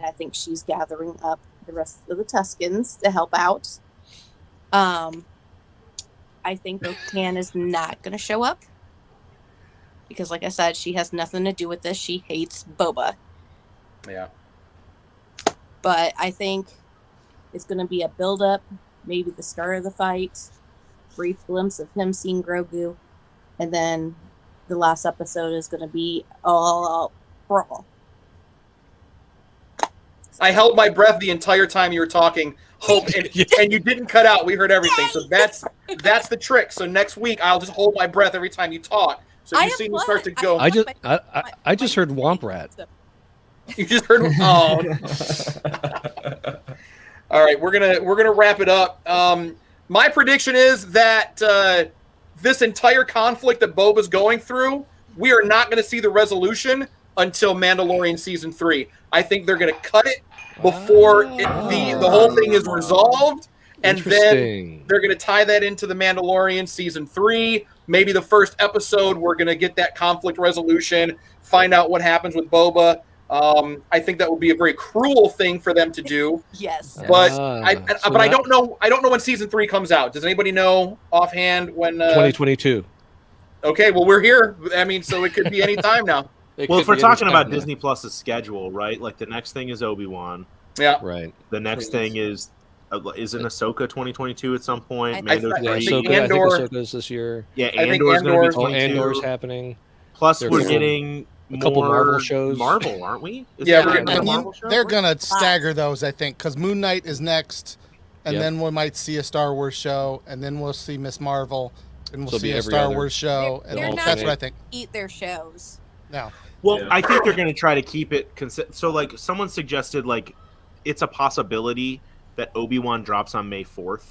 I think she's gathering up the rest of the Tuskens to help out. I think Bo-Katan is not going to show up because, like I said, she has nothing to do with this. She hates Boba. Yeah. But I think it's going to be a build-up, maybe the start of the fight, brief glimpse of him seeing Grogu, and then the last episode is going to be all out brawl. I held my breath the entire time you were talking, Hope, and you didn't cut out. We heard everything. So that's the trick. So next week I'll just hold my breath every time you talk. So you see me start to go. I just heard Womp Rat. You just heard. Oh. All right, we're gonna wrap it up. My prediction is that this entire conflict that Boba's going through, we are not going to see the resolution until Mandalorian season 3. I think they're going to cut it before the whole thing is resolved, and then they're going to tie that into the Mandalorian season 3. Maybe the first episode, we're going to get that conflict resolution, find out what happens with Boba. I think that would be a very cruel thing for them to do. Yes, but I don't know. I don't know when season 3 comes out. Does anybody know offhand when? 2022. Okay, well we're here. I mean, so it could be any time now. Well, if we're talking about Disney Plus's schedule, right? Like the next thing is Obi-Wan. Yeah. Right. The next thing is isn't Ahsoka 2022 at some point? I think Ahsoka is this year. Yeah, Andor's going to be 22. Andor's happening. Plus, we're getting a couple Marvel shows. Marvel, aren't we? Yeah, we're getting a Marvel show. They're going to stagger those, I think, because Moon Knight is next, and then we might see a Star Wars show, and then we'll see Miss Marvel, and we'll see a Star Wars show, and that's what I think. Eat their shows. No. Well, I think they're going to try to keep it so like someone suggested like it's a possibility that Obi-Wan drops on May 4th.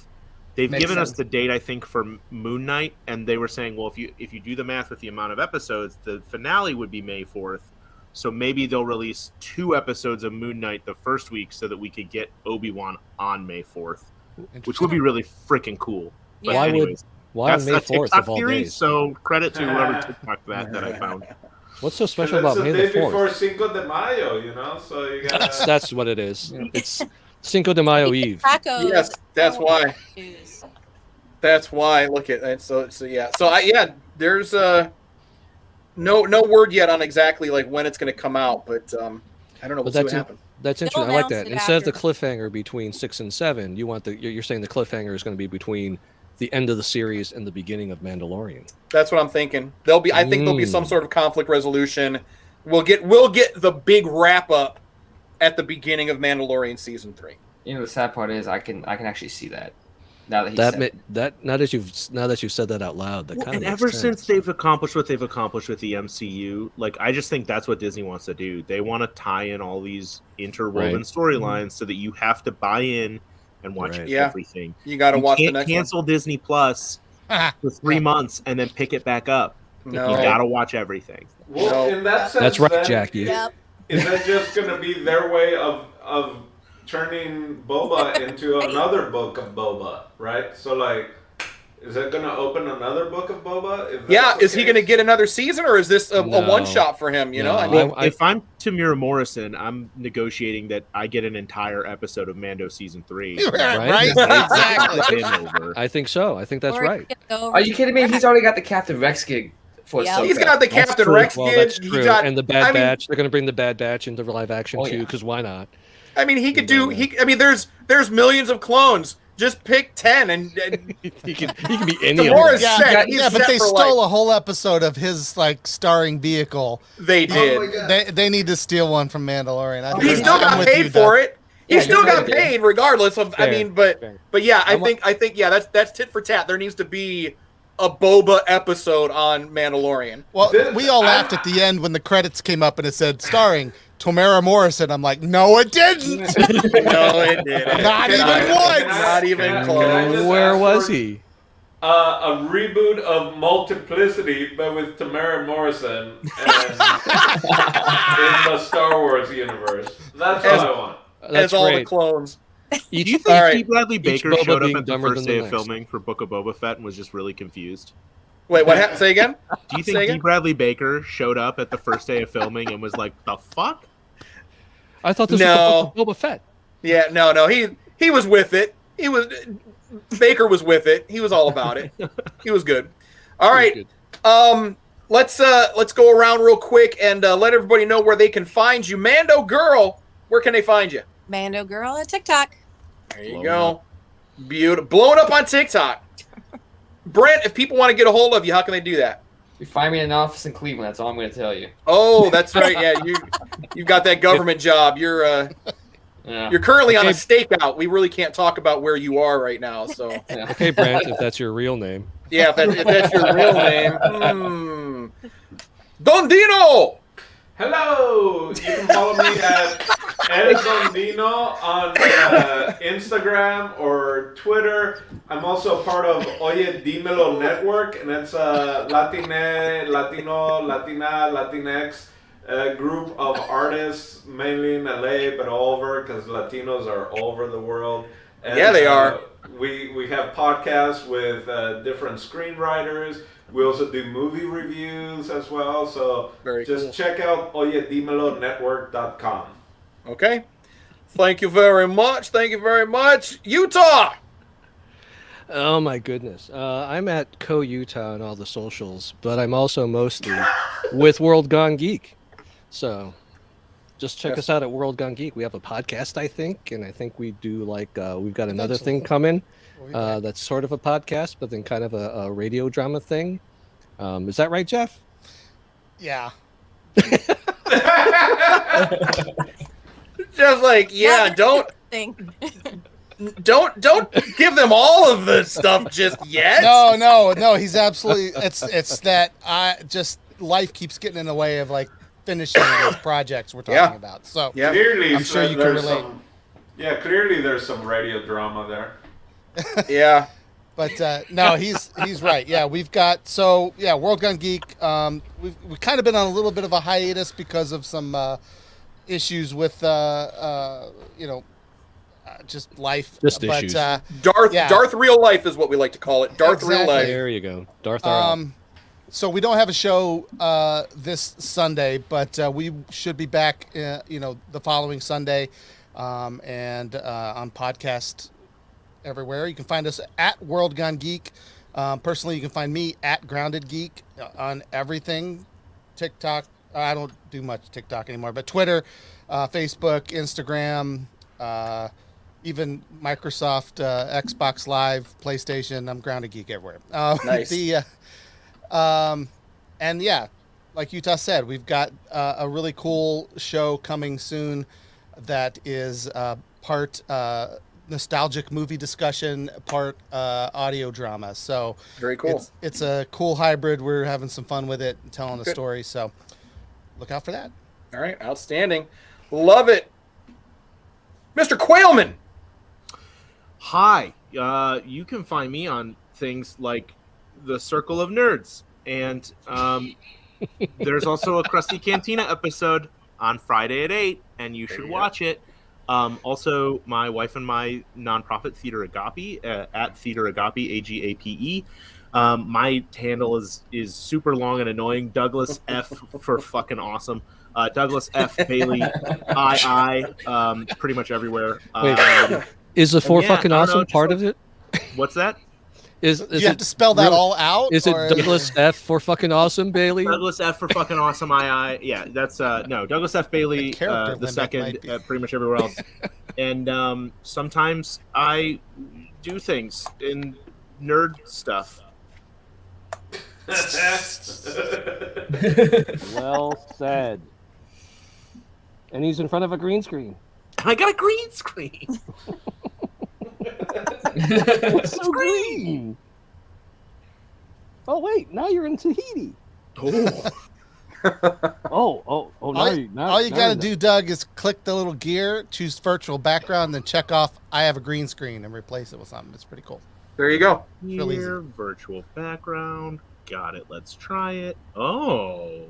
They've given us the date I think for Moon Knight, and they were saying, well, if you do the math with the amount of episodes, the finale would be May 4th. So maybe they'll release 2 episodes of Moon Knight the first week so that we could get Obi-Wan on May 4th, which would be really freaking cool. Yeah. Why on May 4th of all days? So credit to whoever TikTok that I found. What's so special about May the 4th? It's the day before Cinco de Mayo, you know, so you gotta... That's what it is. It's Cinco de Mayo Eve. Tacos. Yes, that's why. That's why. Look at that. So yeah. So there's no word yet on exactly like when it's going to come out, but I don't know. We'll see what happens. That's interesting. I like that. Instead of the cliffhanger between 6 and 7, you want you're saying the cliffhanger is going to be between the end of the series and the beginning of Mandalorian. That's what I'm thinking. I think there'll be some sort of conflict resolution. We'll get the big wrap up at the beginning of Mandalorian season 3. You know, the sad part is I can actually see that now that now that you've said that out loud. That kind of ever since they've accomplished what they've accomplished with the MCU, like I just think that's what Disney wants to do. They want to tie in all these interwoven storylines so that you have to buy in and watch everything. You got to watch the next cancel one. Disney Plus for 3 months and then pick it back up. No. You got to watch everything. Well, in that sense, that's right, Jackie. Yep. Is that just going to be their way of turning Boba into another Book of Boba, right? So, like, is it going to open another Book of Boba? Is he going to get another season, or is this a one-shot for him? You know, I mean, if I'm Tamira Morrison, I'm negotiating that I get an entire episode of Mando season 3. Right? Exactly. I think so. I think that's right. Are you kidding me? He's already got the Captain Rex gig. He's got the Captain Rex gig. That's true. And the Bad Batch. They're going to bring the Bad Batch into live action too, because why not? I mean, he could do. There's millions of clones. Just pick 10, and he can be any of them. Yeah, but they stole a whole episode of his starring vehicle. They did. They need to steal one from Mandalorian. He still got paid for it. He still got paid, regardless of. Fair, I mean, but yeah, I think that's tit for tat. There needs to be a Boba episode on Mandalorian. Well, we all laughed at the end when the credits came up and it said starring Tamara Morrison. I'm like, no, it didn't. No, it didn't. Not even once. Not even close. Where was he? A reboot of Multiplicity, but with Tamara Morrison and in the Star Wars universe. That's what I want. That's all the clones. Do you think T. Bradley Baker showed up at the first day of filming for Book of Boba Fett and was just really confused? Wait, what happened? Say again? Do you think T. Bradley Baker showed up at the first day of filming and was like, the fuck? I thought this was Boba Fett. Yeah, no. He was with it. Baker was with it. He was all about it. He was good. All right. let's go around real quick and let everybody know where they can find you. Mando Girl, where can they find you? Mando Girl at TikTok. There you go. Beautiful. Blowing up on TikTok. Brent, if people want to get a hold of you, how can they do that? You find me in an office in Cleveland. That's all I'm going to tell you. Oh, that's right. Yeah, you've got that government job. You're currently on a stakeout. We really can't talk about where you are right now. So Okay, Brent, if that's your real name. Yeah, if that's your real name. Don Dino! Hello! You can follow me at Don Dino on Instagram or Twitter. I'm also part of Oye Dímelo Network, and it's a Latine, Latino, Latina, Latinx group of artists, mainly in LA, but all over, because Latinos are all over the world. And, yeah, they are. We have podcasts with different screenwriters. We also do movie reviews as well. So just check out OyeDimelonetwork.com. Okay. Thank you very much. Thank you very much. Utah! Oh, my goodness. I'm at Co-Utah on all the socials, but I'm also mostly with World Gone Geek. So just check us out at World Gone Geek. We have a podcast, I think, and I think we do we've got another thing coming that's sort of a podcast, but then kind of a radio drama thing. Is that right, Jeff? Yeah. Just like, yeah, don't give them all of this stuff just yet. No. He's absolutely. It's that life keeps getting in the way of finishing those projects we're talking about. So clearly, I'm sure you can relate. Clearly there's some radio drama there. Yeah. But no, he's right. Yeah, we've got World Gun Geek. We've kind of been on a little bit of a hiatus because of some issues with just life. Just issues. Darth real life is what we like to call it. Darth real life. There you go. Darth So we don't have a show this Sunday, but we should be back the following Sunday and on podcast everywhere. You can find us at World Gone Geek. Personally, you can find me at Grounded Geek on everything. TikTok. I don't do much TikTok anymore, but Twitter, Facebook, Instagram, even Microsoft, Xbox Live, PlayStation. I'm Grounded Geek everywhere. Nice. And yeah, like Utah said, we've got a really cool show coming soon that is part nostalgic movie discussion, part audio drama. So very cool. It's a cool hybrid. We're having some fun with it and telling a story. So look out for that. All right. Outstanding. Love it. Mr. Quailman. Hi. You can find me on things like the Circle of Nerds. And there's also a Krusty Cantina episode on Friday at 8, and you should watch it. Also, my wife and my nonprofit Theater Agape at Theater Agape, AGAPE. My handle is super long and annoying. Douglas F for fucking awesome. Douglas F Bailey II, pretty much everywhere. Is the fucking awesome part of it? What's that? Do you have to spell that all out? Is it Douglas F for fucking awesome, Bailey? Douglas F for fucking awesome, Yeah, that's no Douglas F Bailey the second, pretty much everywhere else. And sometimes I do things in nerd stuff. Well said. And he's in front of a green screen. I got a green screen. It's so green. Oh wait, now you're in Tahiti. All you gotta do, Doug, is click the little gear, choose virtual background, then check off I have a green screen and replace it with something. It's pretty cool. There you go. Here, virtual background. Got it. Let's try it. Oh.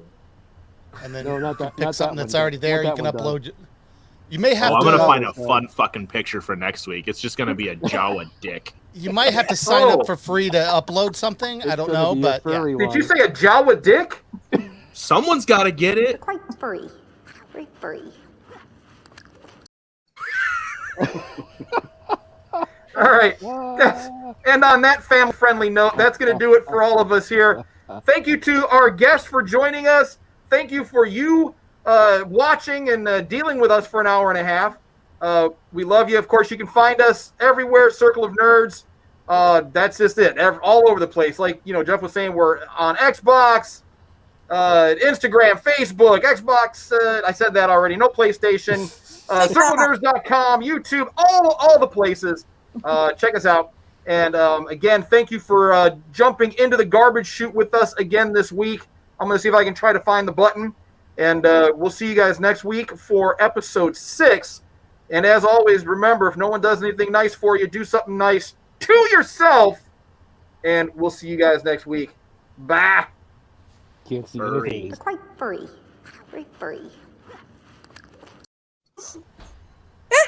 And then pick something that's already there. You can upload. You may have I'm to. going to find a fun fucking picture for next week. It's just going to be a Jawa dick. You might have to sign up for free to upload something. I don't know, but yeah. Did you say a Jawa dick? Someone's got to get it. Quite furry. Very furry. All right. And on that family-friendly note, that's going to do it for all of us here. Thank you to our guests for joining us. Thank you for you watching and dealing with us for an hour and a half. We love you. Of course, you can find us everywhere, Circle of Nerds. That's just it. All over the place. Like, Jeff was saying, we're on Xbox, Instagram, Facebook, Xbox. I said that already. No PlayStation. CircleNerds.com, YouTube, all the places. Check us out. And again, thank you for jumping into the garbage chute with us again this week. I'm going to see if I can try to find the button. And we'll see you guys next week for episode 6. And as always, remember, if no one does anything nice for you, do something nice to yourself. And we'll see you guys next week. Bye. Can't see Furry. anything. They're quite furry. Very furry.